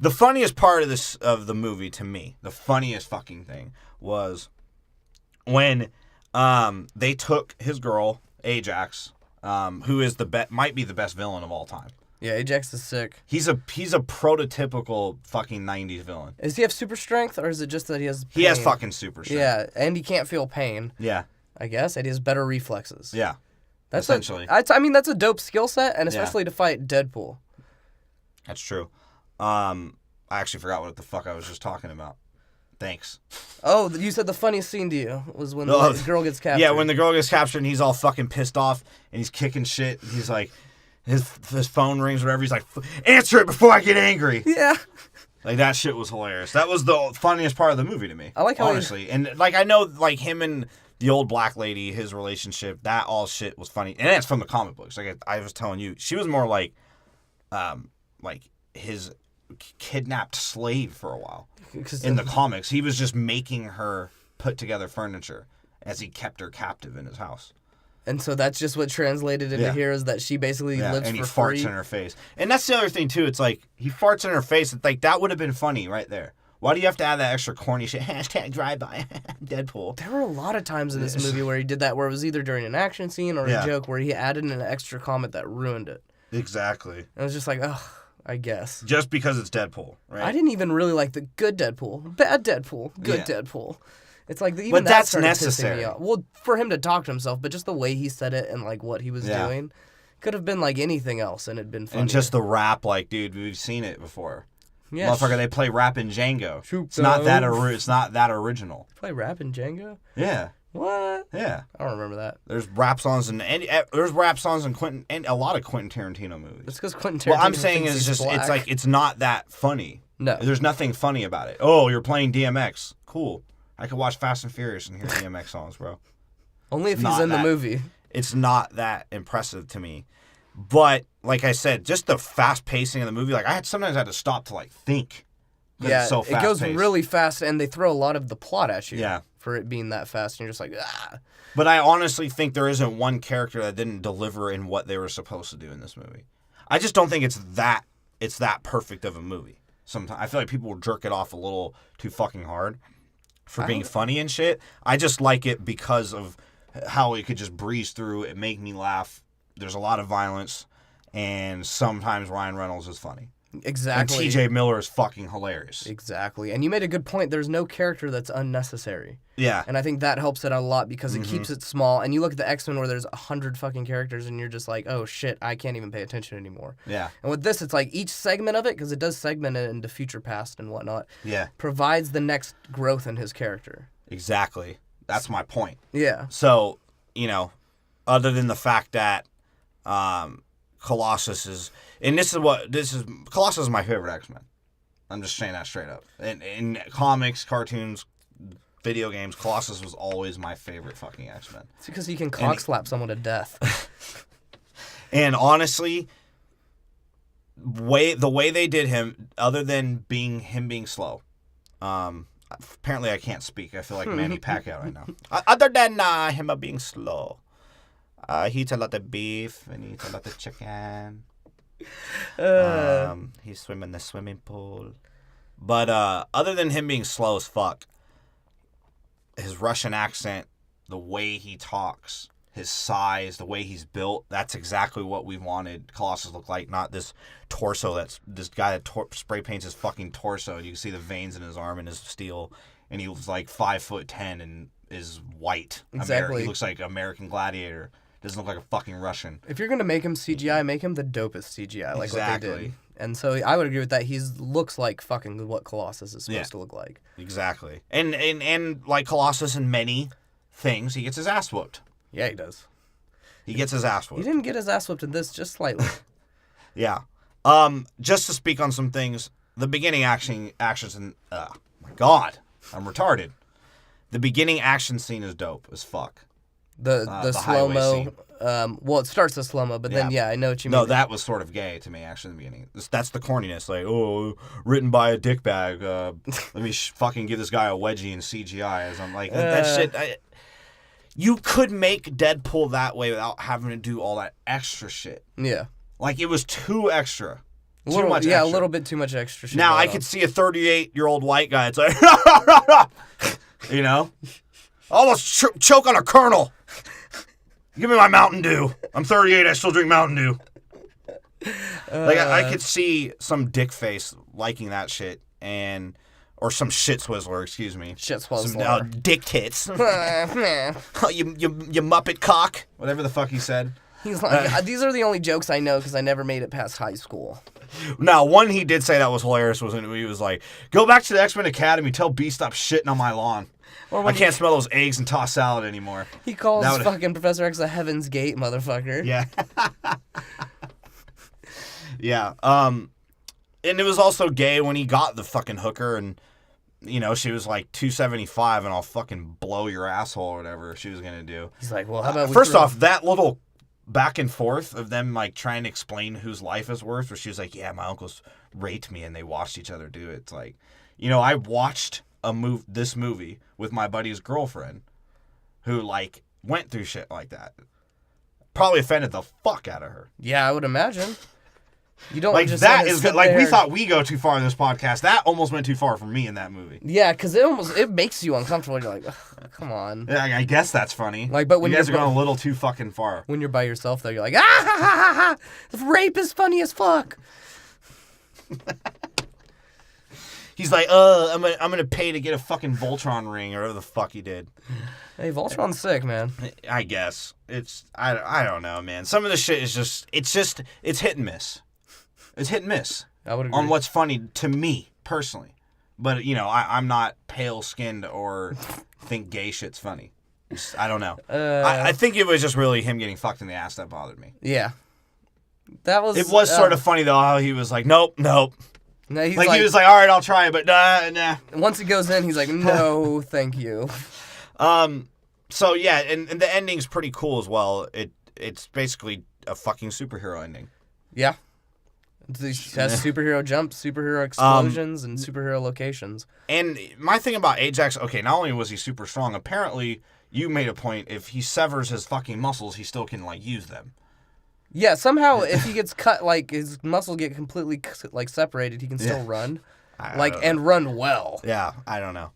The funniest part of the movie to me, the funniest fucking thing, was when they took his girl, Ajax, who is might be the best villain of all time. Yeah, Ajax is sick. He's a prototypical fucking 90s villain. Does he have super strength, or is it just that he has pain? He has fucking super strength. Yeah, and he can't feel pain. Yeah. I guess. And he has better reflexes. Yeah. That's essentially. I mean, that's a dope skill set, and especially to fight Deadpool. That's true. I actually forgot what the fuck I was just talking about. Thanks. Oh, you said the funniest scene to you was when the girl gets captured. Yeah, when the girl gets captured and he's all fucking pissed off and he's kicking shit. He's like, his phone rings or whatever. He's like, answer it before I get angry. Yeah. Like, that shit was hilarious. That was the funniest part of the movie to me. I like how honestly. And like, I know like him and the old black lady, his relationship, that all shit was funny. And it's from the comic books. Like I was telling you, she was more like his kidnapped slave for a while. In the comics, he was just making her put together furniture as he kept her captive in his house. And so that's just what translated into here is that she basically lives and he for farts free. in her face. And that's the other thing too. It's like he farts in her face. It's like that would have been funny right there. Why do you have to add that extra corny shit? Hashtag drive-by Deadpool. There were a lot of times in this movie where he did that, where it was either during an action scene or a joke where he added an extra comment that ruined it. Exactly. And it was just like, ugh, I guess. Just because it's Deadpool, right? I didn't even really like the good Deadpool, bad Deadpool, good Deadpool. It's like even but that that's started necessary. pissing me off. Well, for him to talk to himself, but just the way he said it and like what he was doing could have been like anything else, and it'd been funny. And just the rap, like, dude, we've seen it before. Yeah, motherfucker, they play rap in Django. It's not that original. Play rap in Django? Yeah. What? Yeah. I don't remember that. There's rap songs in Quentin and a lot of Quentin Tarantino movies. It's because Quentin Tarantino. What I'm saying is just black. it's like it's not that funny. No. There's nothing funny about it. Oh, you're playing DMX. Cool. I could watch Fast and Furious and hear DMX songs, bro. Only if he's in the movie. It's not that impressive to me. But like I said, just the fast pacing of the movie, like sometimes I had to stop to like think. Yeah, it's so it goes fast-paced. really fast, and they throw a lot of the plot at you. Yeah. For it being that fast, and you're just like, ah. But I honestly think there isn't one character that didn't deliver in what they were supposed to do in this movie. I just don't think it's that perfect of a movie. Sometimes I feel like people will jerk it off a little too fucking hard for being funny and shit. I just like it because of how it could just breeze through. It make me laugh. There's a lot of violence, and sometimes Ryan Reynolds is funny. Exactly. And T.J. Miller is fucking hilarious. Exactly. And you made a good point. There's no character that's unnecessary. Yeah. And I think that helps it a lot because it keeps it small. And you look at the X-Men where there's 100 fucking characters and you're just like, oh shit, I can't even pay attention anymore. Yeah. And with this, it's like each segment of it, because it does segment it into future past and whatnot, provides the next growth in his character. Exactly. That's my point. Yeah. So, other than the fact that Colossus is... And Colossus is my favorite X-Men. I'm just saying that straight up. In comics, cartoons, video games, Colossus was always my favorite fucking X-Men. It's because he can cock slap someone to death. And honestly, the way they did him, other than him being slow, apparently I can't speak. I feel like Manny Pacquiao right now. Other than him being slow, he eats a lot of beef and he eats a lot of chicken. He's swimming in the swimming pool. But other than him being slow as fuck, his Russian accent, the way he talks, his size, the way he's built, that's exactly what we wanted Colossus to look like. Not this torso that's this guy that spray paints his fucking torso. You can see the veins in his arm and his steel. And he was like 5'10" and is white. Exactly. He looks like American Gladiator. Doesn't look like a fucking Russian. If you're going to make him CGI, make him the dopest CGI, like what they did. And so I would agree with that. He looks like fucking what Colossus is supposed to look like. Exactly. And like Colossus in many things, he gets his ass whooped. Yeah, he does. He gets his ass whooped. He didn't get his ass whooped in this, just slightly. Yeah. Just to speak on some things, the beginning actions and my God, I'm retarded. The beginning action scene is dope as fuck. The slow-mo. Well, it starts as slow-mo, but then, I know what you mean. No, that was sort of gay to me, actually, in the beginning. That's the corniness. Like, written by a dickbag. Let me fucking give this guy a wedgie in CGI. As I'm like, that shit... you could make Deadpool that way without having to do all that extra shit. Yeah. Like, it was too extra. Too much extra. Yeah, a little bit too much extra shit. Now, I could see a 38-year-old white guy. It's like, you know? Almost choke on a kernel. Give me my Mountain Dew. I'm 38. I still drink Mountain Dew. Like I could see some dick face liking that shit, or some shit swizzler. Excuse me. Shit swizzler. Some dick tits. you Muppet cock. Whatever the fuck he said. He's like, these are the only jokes I know because I never made it past high school. Now, one he did say that was hilarious was when he was like, "Go back to the X-Men Academy. Tell B stop shitting on my lawn." I can't smell those eggs and tossed salad anymore. He calls fucking Professor X a Heaven's Gate motherfucker. Yeah. Yeah. And it was also gay when he got the fucking hooker and, you know, she was like 275 and I'll fucking blow your asshole or whatever she was going to do. He's like, well, how about first off, that little back and forth of them like trying to explain whose life is worth, where she was like, yeah, my uncles raped me and they watched each other do it. It's like, you know, I watched this movie with my buddy's girlfriend who like went through shit like that. Probably offended the fuck out of her. Yeah, I would imagine. You don't like just that is good. Like we thought we go too far in this podcast. That almost went too far for me in that movie. Yeah, because it makes you uncomfortable. You're like, come on. Yeah, I guess that's funny. Like, but when you guys are going a little too fucking far. When you're by yourself, though, you're like, ah ha ha ha ha. Rape is funny as fuck. He's like, I'm gonna pay to get a fucking Voltron ring or whatever the fuck he did. Hey, Voltron's sick, man. I guess I don't know, man. Some of the shit is it's hit and miss. It's hit and miss. I would agree. On what's funny to me personally, but you know, I'm not pale skinned or think gay shit's funny. I don't know. I think it was just really him getting fucked in the ass that bothered me. Yeah, that was. It was sort of funny though how he was like, nope. No, he's like he was like, all right, I'll try it, but nah. Once he goes in, he's like, no, thank you. So yeah, and the ending's pretty cool as well. It's basically a fucking superhero ending. Yeah. It has superhero jumps, superhero explosions, and superhero locations. And my thing about Ajax, okay, not only was he super strong, apparently you made a point, if he severs his fucking muscles, he still can, like, use them. Yeah, somehow if he gets cut, like, his muscles get completely, like, separated, he can still run. And run well. Yeah, I don't know.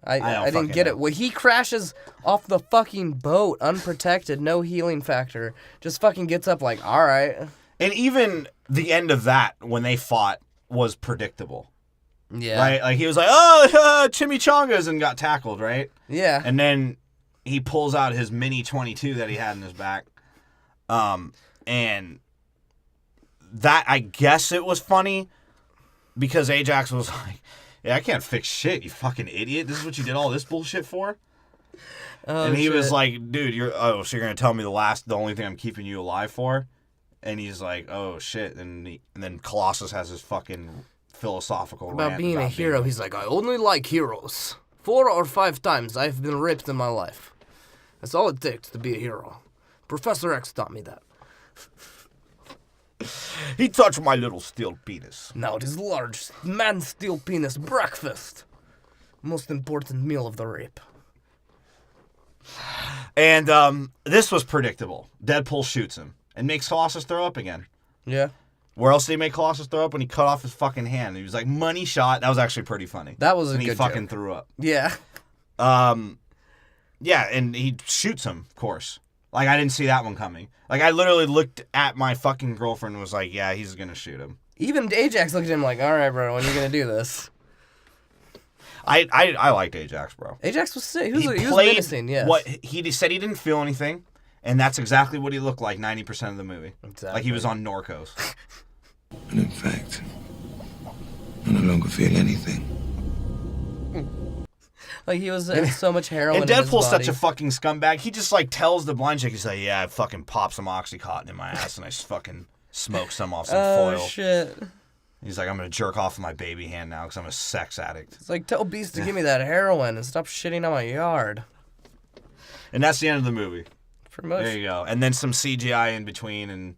I didn't get it. Well, he crashes off the fucking boat, unprotected, no healing factor. Just fucking gets up like, all right. And even the end of that, when they fought, was predictable. Yeah. Right? Like, he was like, oh, chimichangas, and got tackled, right? Yeah. And then he pulls out his mini 22 that he had in his back. And that, I guess it was funny, because Ajax was like, yeah, I can't fix shit, you fucking idiot. This is what you did all this bullshit for? And he was like, dude, so you're going to tell me the only thing I'm keeping you alive for? And he's like, oh, shit. And then Colossus has his fucking philosophical rant about being a hero. He's like, I only like heroes. 4 or 5 times I've been raped in my life. That's all it takes to be a hero. Professor X taught me that. He touched my little steel penis. Now it is large man steel penis breakfast. Most important meal of the rape. And this was predictable. Deadpool shoots him and makes Colossus throw up again. Yeah. Where else did he make Colossus throw up? When he cut off his fucking hand. He was like, money shot. That was actually pretty funny. That was a good joke. And he fucking threw up. Yeah. Yeah, and he shoots him, of course. Like, I didn't see that one coming. Like, I literally looked at my fucking girlfriend and was like, yeah, he's gonna shoot him. Even Ajax looked at him like, all right, bro, when are you gonna do this? I liked Ajax, bro. Ajax was sick. He was menacing, yes. What he said he didn't feel anything, and that's exactly what he looked like 90% of the movie. Exactly. Like he was on Norcos. And in fact, I no longer feel anything. Like, he was so much heroin And in his Deadpool's body. such a fucking scumbag. He just, like, tells the blind chick, he's like, yeah, I fucking popped some Oxycontin in my ass and I just fucking smoked some off some foil. Oh, shit. He's like, I'm going to jerk off with my baby hand now because I'm a sex addict. It's like, tell Beast to give me that heroin and stop shitting on my yard. And that's the end of the movie. Pretty much. There you go. And then some CGI in between and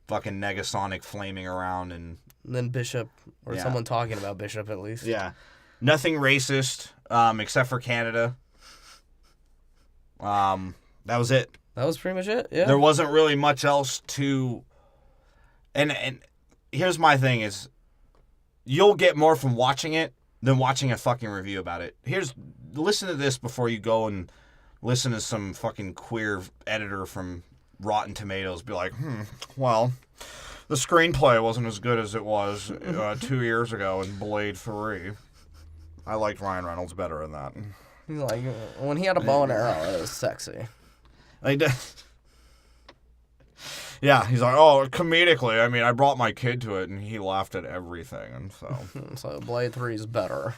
fucking Negasonic flaming around and... And then Bishop, or someone talking about Bishop at least. Yeah. Nothing racist, except for Canada. That was it. That was pretty much it, yeah. There wasn't really much else to... And here's my thing is, you'll get more from watching it than watching a fucking review about it. Listen to this before you go and listen to some fucking queer editor from Rotten Tomatoes be like, well, the screenplay wasn't as good as it was 2 years ago in Blade 3. I liked Ryan Reynolds better in that. He's like, when he had a bow and arrow, it was sexy. Yeah, he's like, oh, comedically, I mean, I brought my kid to it, and he laughed at everything, and so... So Blade 3 is better.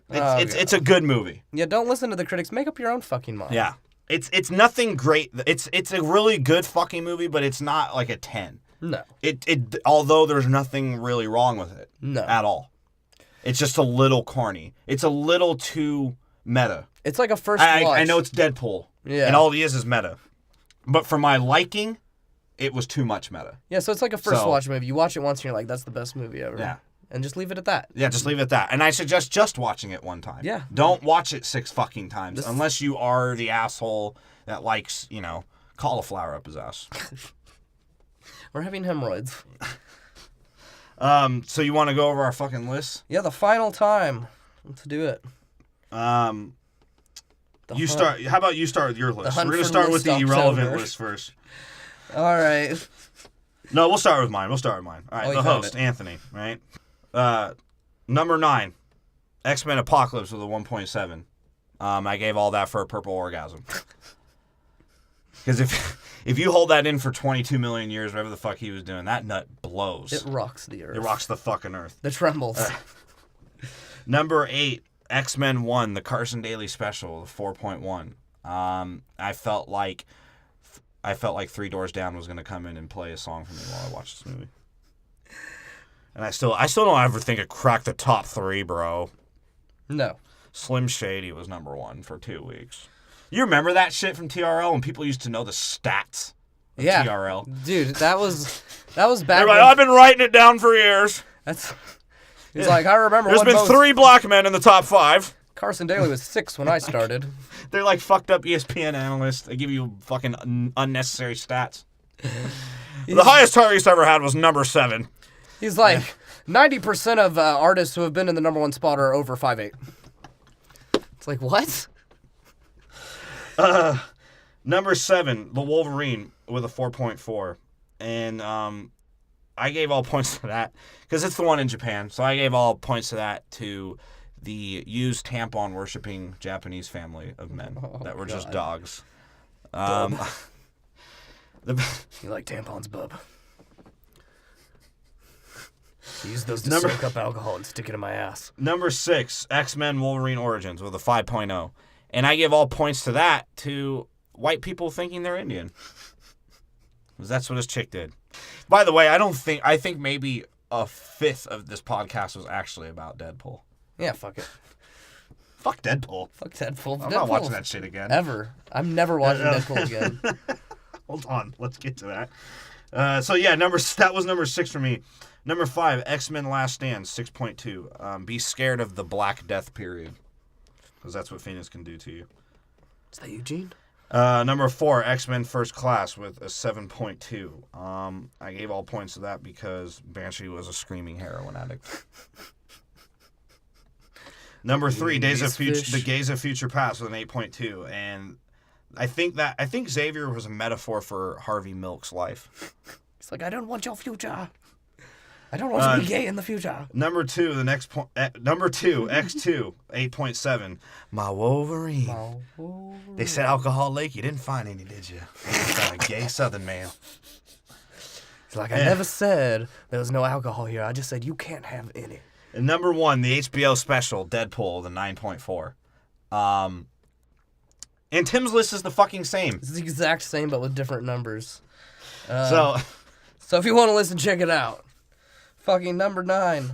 It's a good movie. Yeah, don't listen to the critics. Make up your own fucking mind. Yeah. It's nothing great. It's a really good fucking movie, but it's not like a 10. No. Although there's nothing really wrong with it. No. At all. It's just a little corny. It's a little too meta. It's like a first watch. I know it's Deadpool. Yeah. And all he is meta. But for my liking, it was too much meta. Yeah, so it's like a first watch movie. You watch it once and you're like, that's the best movie ever. Yeah. And just leave it at that. Yeah, just leave it at that. And I suggest just watching it one time. Yeah. Don't watch it 6 fucking times. Unless you are the asshole that likes, cauliflower up his ass. We're having hemorrhoids. So you want to go over our fucking list? Yeah, the final time. Let's do it. You start. How about you start with your list? We're hunt going to for start with the list irrelevant October. list first. All right. No, we'll start with mine. All right, the host, Anthony, right? Number 9, X-Men Apocalypse with a 1.7. I gave all that for a purple orgasm. Because if you hold that in for 22 million years, whatever the fuck he was doing, that nut blows. It rocks the earth. It rocks the fucking earth. The trembles. Number 8, X-Men 1, the Carson Daly special, the 4.1. I felt like Three Doors Down was going to come in and play a song for me while I watched this movie. And I still don't ever think it cracked the top 3, bro. No. Slim Shady was number 1 for 2 weeks. You remember that shit from TRL when people used to know the stats of TRL? Dude, that was back They're when... like, I've been writing it down for years. He's like, I remember There's been 3 black men in the top 5. Carson Daly was 6 when I started. They're like fucked up ESPN analysts. They give you fucking unnecessary stats. The highest target he's ever had was number 7. He's like, 90% of artists who have been in the number 1 spot are over 5'8". It's like, what? Number 7, the Wolverine with a 4.4. And I gave all points to that because it's the one in Japan. So I gave all points to that to the used tampon worshipping Japanese family of men that were just dogs. You like tampons, bub? Use those to soak up alcohol and stick it in my ass. Number 6, X-Men Wolverine Origins with a 5.0. And I give all points to that to white people thinking they're Indian. Because that's what this chick did. By the way, I think maybe a 5th of this podcast was actually about Deadpool. Yeah, fuck it. Fuck Deadpool. Fuck Deadpool. I'm not watching that shit again. Ever. I'm never watching Deadpool again. Hold on. Let's get to that. That was number 6 for me. Number 5, X-Men Last Stand, 6.2. Be scared of the Black Death period. Because that's what Phoenix can do to you. Is that Eugene? Number 4, X-Men First Class with a 7.2. I gave all points to that because Banshee was a screaming heroin addict. Number 3, The Gaze of Future Past with an 8.2. And I think Xavier was a metaphor for Harvey Milk's life. He's like, I don't want your future. I don't want to be gay in the future. Number 2, X2, 8.7. My Wolverine. They said Alcohol Lake. You didn't find any, did you? You found a gay Southern man. He's like, I never said there was no alcohol here. I just said you can't have any. Number 1, the HBO special, Deadpool, the 9.4. And Tim's list is the fucking same. It's the exact same, but with different numbers. So if you want to listen, check it out. Fucking number 9.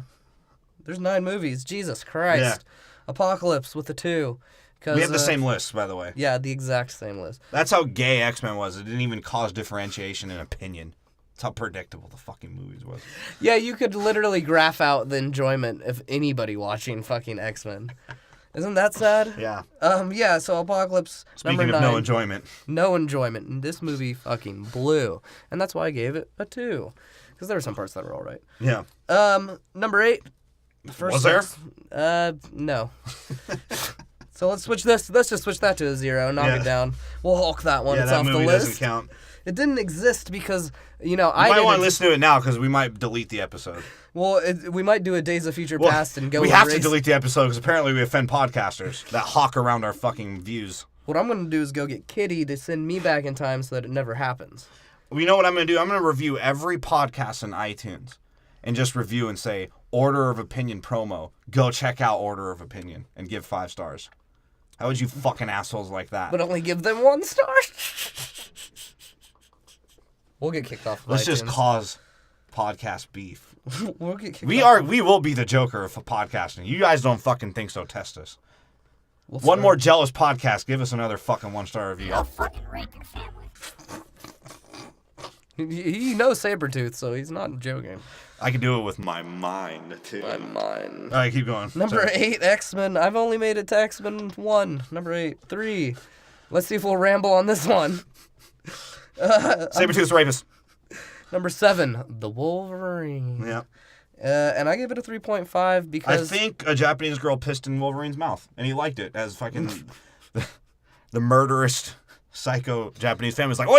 There's 9 movies. Jesus Christ. Yeah. Apocalypse with a 2. We have the same list, by the way. Yeah, the exact same list. That's how gay X-Men was. It didn't even cause differentiation in opinion. That's how predictable the fucking movies was. Yeah, you could literally graph out the enjoyment of anybody watching fucking X-Men. Isn't that sad? Yeah. Yeah, so Apocalypse, Speaking number of 9. no enjoyment. No enjoyment. And this movie fucking blew. And that's why I gave it a 2. Because there were some parts that were all right. Yeah. Number 8. Was there? No. So let's switch this. Let's just switch that to a 0. Knock it down. We'll Hulk that one. Yeah, it's that off the movie list. doesn't count. It didn't exist because, You might want to listen to it now because we might delete the episode. Well, we might do a Days of Future Past and go. We have to delete the episode because apparently we offend podcasters that hawk around our fucking views. What I'm going to do is go get Kitty to send me back in time so that it never happens. Well, you know what I'm going to do? I'm going to review every podcast on iTunes and just review and say, Order of Opinion promo. Go check out Order of Opinion and give 5 stars. How would you fucking assholes like that? But only give them 1 star? We'll get kicked off of Let's iTunes. just cause podcast beef. We'll get kicked We off. will be the Joker of podcasting. You guys don't fucking think so, test us. We'll One start. more jealous podcast. Give us another fucking 1-star review. He knows Sabretooth, so he's not joking. I can do it with my mind, too. My mind. All right, keep going. Number Sorry. 8, X-Men. I've only made it to X-Men 1. Number 8. 3. Let's see if we'll ramble on this one. Sabretooth's rapist. Number 7, The Wolverine. Yeah. And I gave it a 3.5 because... I think a Japanese girl pissed in Wolverine's mouth, and he liked it as fucking the murderous, psycho Japanese family's like, oh,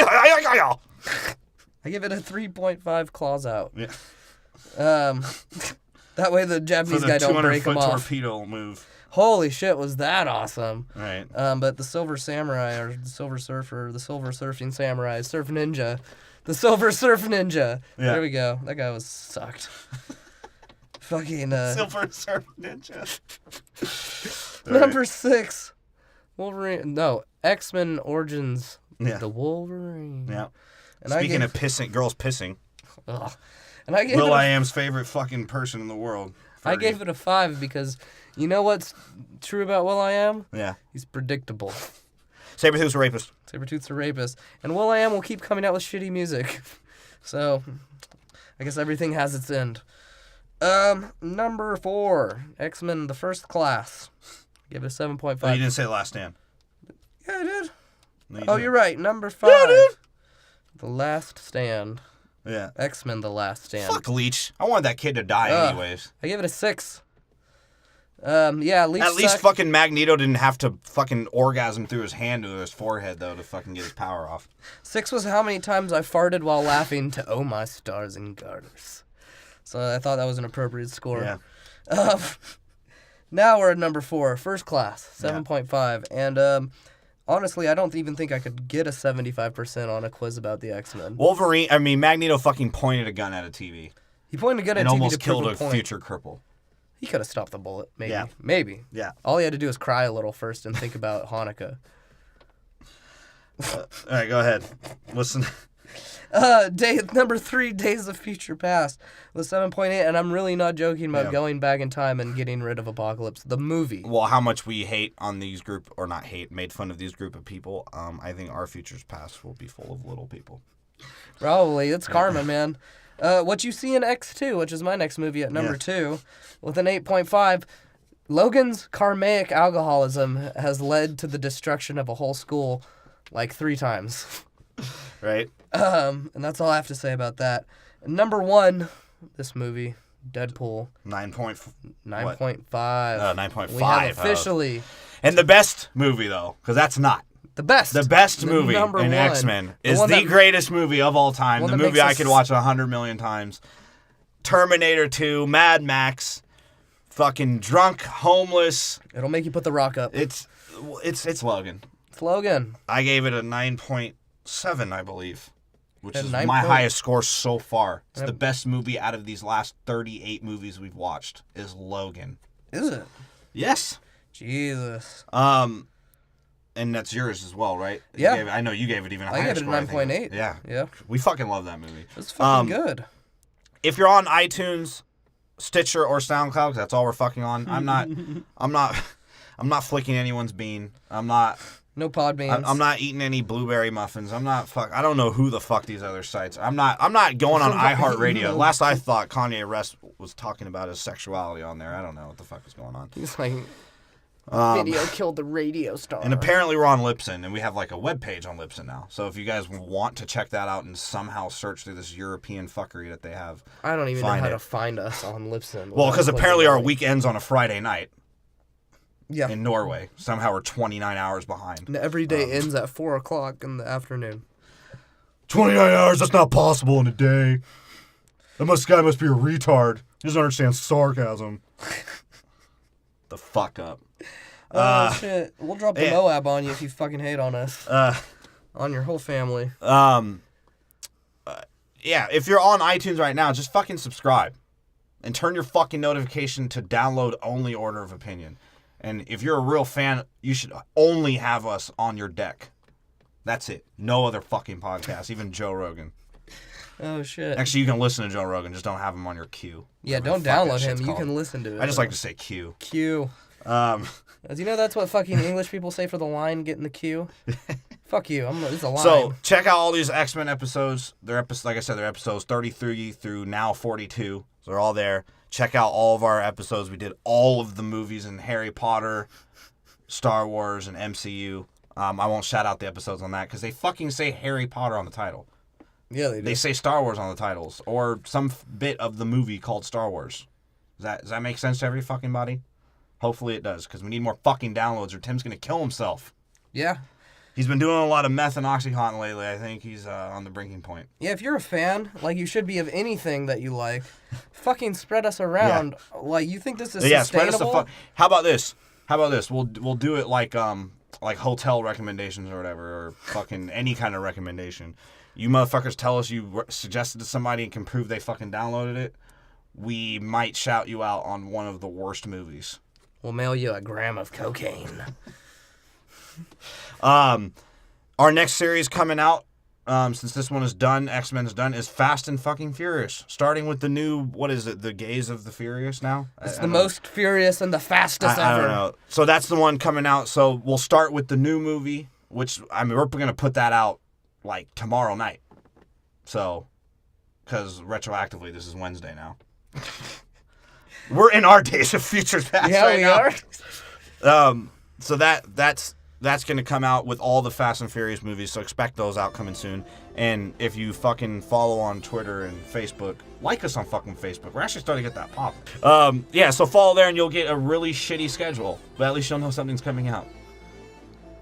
I give it a 3.5 claws out. yeah. That way the For Japanese the guy don't break 200-foot him off. torpedo move. Holy shit, was that awesome. Right. But the Silver Samurai, or the Silver Surfer, the Silver Surfing Samurai, Surf Ninja. The Silver Surf Ninja. Yeah. There we go. That guy was sucked. Fucking, Silver Surf Ninja. Number 6, Wolverine. No, X-Men Origins. Yeah. The Wolverine. Yeah. And Speaking I of pissing, girls pissing, Ugh. And I gave Will it a, I Am's favorite fucking person in the world. I gave it a 5 because you know what's true about Will I Am? Yeah. He's predictable. Sabretooth's a rapist. Sabretooth's a rapist. And Will I Am will keep coming out with shitty music. So, I guess everything has its end. Number 4, X-Men The First Class. Give it a 7.5. Oh, you didn't say The Last Stand. Yeah, I did. No, you Oh, didn't. you're right. Number 5. Yeah, dude. The Last Stand. Yeah. X-Men The Last Stand. Fuck Leech. I wanted that kid to die Ugh. anyways. I give it a 6. Yeah, Leech At least sucked. fucking Magneto didn't have to fucking orgasm through his hand to his forehead, though, to fucking get his power off. 6 was how many times I farted while laughing to Oh My Stars and Garters. So I thought that was an appropriate score. Yeah. Now we're at number 4, First Class, 7.5. And honestly, I don't even think I could get a 75% on a quiz about the X-Men. Magneto fucking pointed a gun at a TV. He pointed a gun at And TV almost to prove killed a point. future cripple. He could have stopped the bullet, maybe. Yeah. Maybe. Yeah. All he had to do was cry a little first and think about Hanukkah. All right, go ahead. Listen. Number 3, Days of Future Past, was 7.8, and I'm really not joking about going back in time and getting rid of Apocalypse, the movie. Well, how much we hate on these group, or not hate, made fun of these group of people, I think our future's past will be full of little people. Probably. It's karma, man. What you see in X2, which is my next movie at number 2, with an 8.5, Logan's karmic alcoholism has led to the destruction of a whole school like 3 times. Right? And that's all I have to say about that. Number 1, this movie, Deadpool. 9.5. 9.5. 9.5. We have officially And the best movie, though, because that's not. the best. The best movie number in one. X-Men The is one the that- greatest movie of all time. one The that movie makes I us- could watch 100 million times. Terminator 2, Mad Max, fucking drunk, homeless. It'll make you put the rock up. It's Logan. It's Logan. I gave it a 9.7, I believe. which Had is 9 my points. highest score so far. It's Yep. the best movie out of these last 38 movies we've watched is Logan. Is it? Yes. Jesus. And that's yours as well, right? Yeah. I know you gave it even a I higher gave it a score, I think. 9.8. Yeah. Yeah. We fucking love that movie. It's fucking good. If you're on iTunes, Stitcher, or SoundCloud, 'cause that's all we're fucking on. I'm not flicking anyone's bean. No pod beans. I'm not eating any blueberry muffins. I don't know who the fuck these other sites. I'm not going on iHeartRadio. Last I thought, Kanye West was talking about his sexuality on there. I don't know what the fuck is going on. He's like, video killed the radio star. And apparently we're on Libsyn, and we have like a webpage on Libsyn now. So if you guys want to check that out and somehow search through this European fuckery that they have, I don't even know how to find us on Libsyn. Well, because apparently our week ends on a Friday night. Yeah. In Norway. Somehow we're 29 hours behind. And every day ends at 4 o'clock in the afternoon. 29 hours? That's not possible in a day. This guy must be a retard. He doesn't understand sarcasm. The fuck up. Oh, shit. We'll drop the Moab on you if you fucking hate on us. On your whole family. Yeah, if you're on iTunes right now, just fucking subscribe. And turn your fucking notification to download only Order of Opinion. And if you're a real fan, you should only have us on your deck. That's it. No other fucking podcast, even Joe Rogan. Oh, shit. Actually, you can listen to Joe Rogan, just don't have him on your queue. Yeah, don't download him. You can listen to it. I just like to say queue. Queue. As you know, that's what fucking English people say for the line, get in the queue. Fuck you. It's a line. So, check out all these X-Men episodes. Like I said, they're episodes 33 through now 42. So they're all there. Check out all of our episodes. We did all of the movies in Harry Potter, Star Wars, and MCU. I won't shout out the episodes on that because they fucking say Harry Potter on the title. Yeah, they do. They say Star Wars on the titles or some bit of the movie called Star Wars. Does that make sense to every fucking body? Hopefully it does because we need more fucking downloads or Tim's going to kill himself. Yeah. He's been doing a lot of meth and Oxycontin lately. I think he's on the breaking point. Yeah, if you're a fan, like you should be of anything that you like, fucking spread us around. Yeah. Like, you think this is sustainable? Spread us the How about this? We'll do it like hotel recommendations or whatever, or fucking any kind of recommendation. You motherfuckers tell us you suggested to somebody and can prove they fucking downloaded it. We might shout you out on one of the worst movies. We'll mail you a gram of cocaine. Our next series coming out, since this one is done, X-Men's done, is Fast and fucking Furious. Starting with the new, what is it, the Gaze of the Furious now? It's the most furious and the fastest ever. I don't know. So that's the one coming out. So we'll start with the new movie, which, I mean, we're going to put that out, like, tomorrow night. So, because retroactively, this is Wednesday now. We're in our Days of Future Past right now. We are. So that's going to come out with all the Fast and Furious movies, so expect those out coming soon. And if you fucking follow on Twitter and Facebook, like us on fucking Facebook. We're actually starting to get that pop. Yeah, so follow there and you'll get a really shitty schedule, but at least you'll know something's coming out.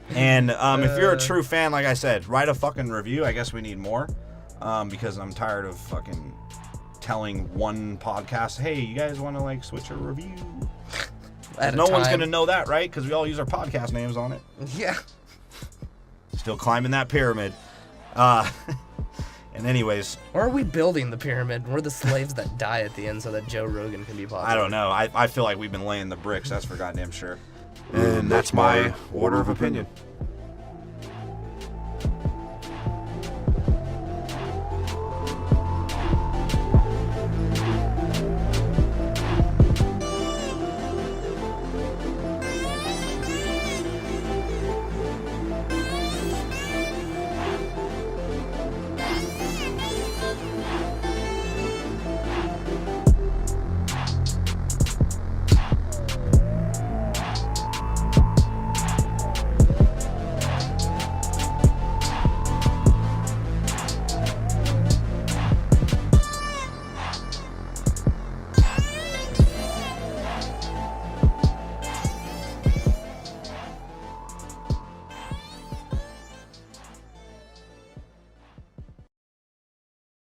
And if you're a true fan, like I said, write a fucking review. I guess we need more because I'm tired of fucking telling one podcast, hey, you guys want to like switch a review? No one's going to know that, right? Because we all use our podcast names on it. Yeah. Still climbing that pyramid. And anyways. Or are we building the pyramid? We're the slaves that die at the end so that Joe Rogan can be popular. I don't know. I feel like we've been laying the bricks. That's for goddamn sure. And that's my order of opinion.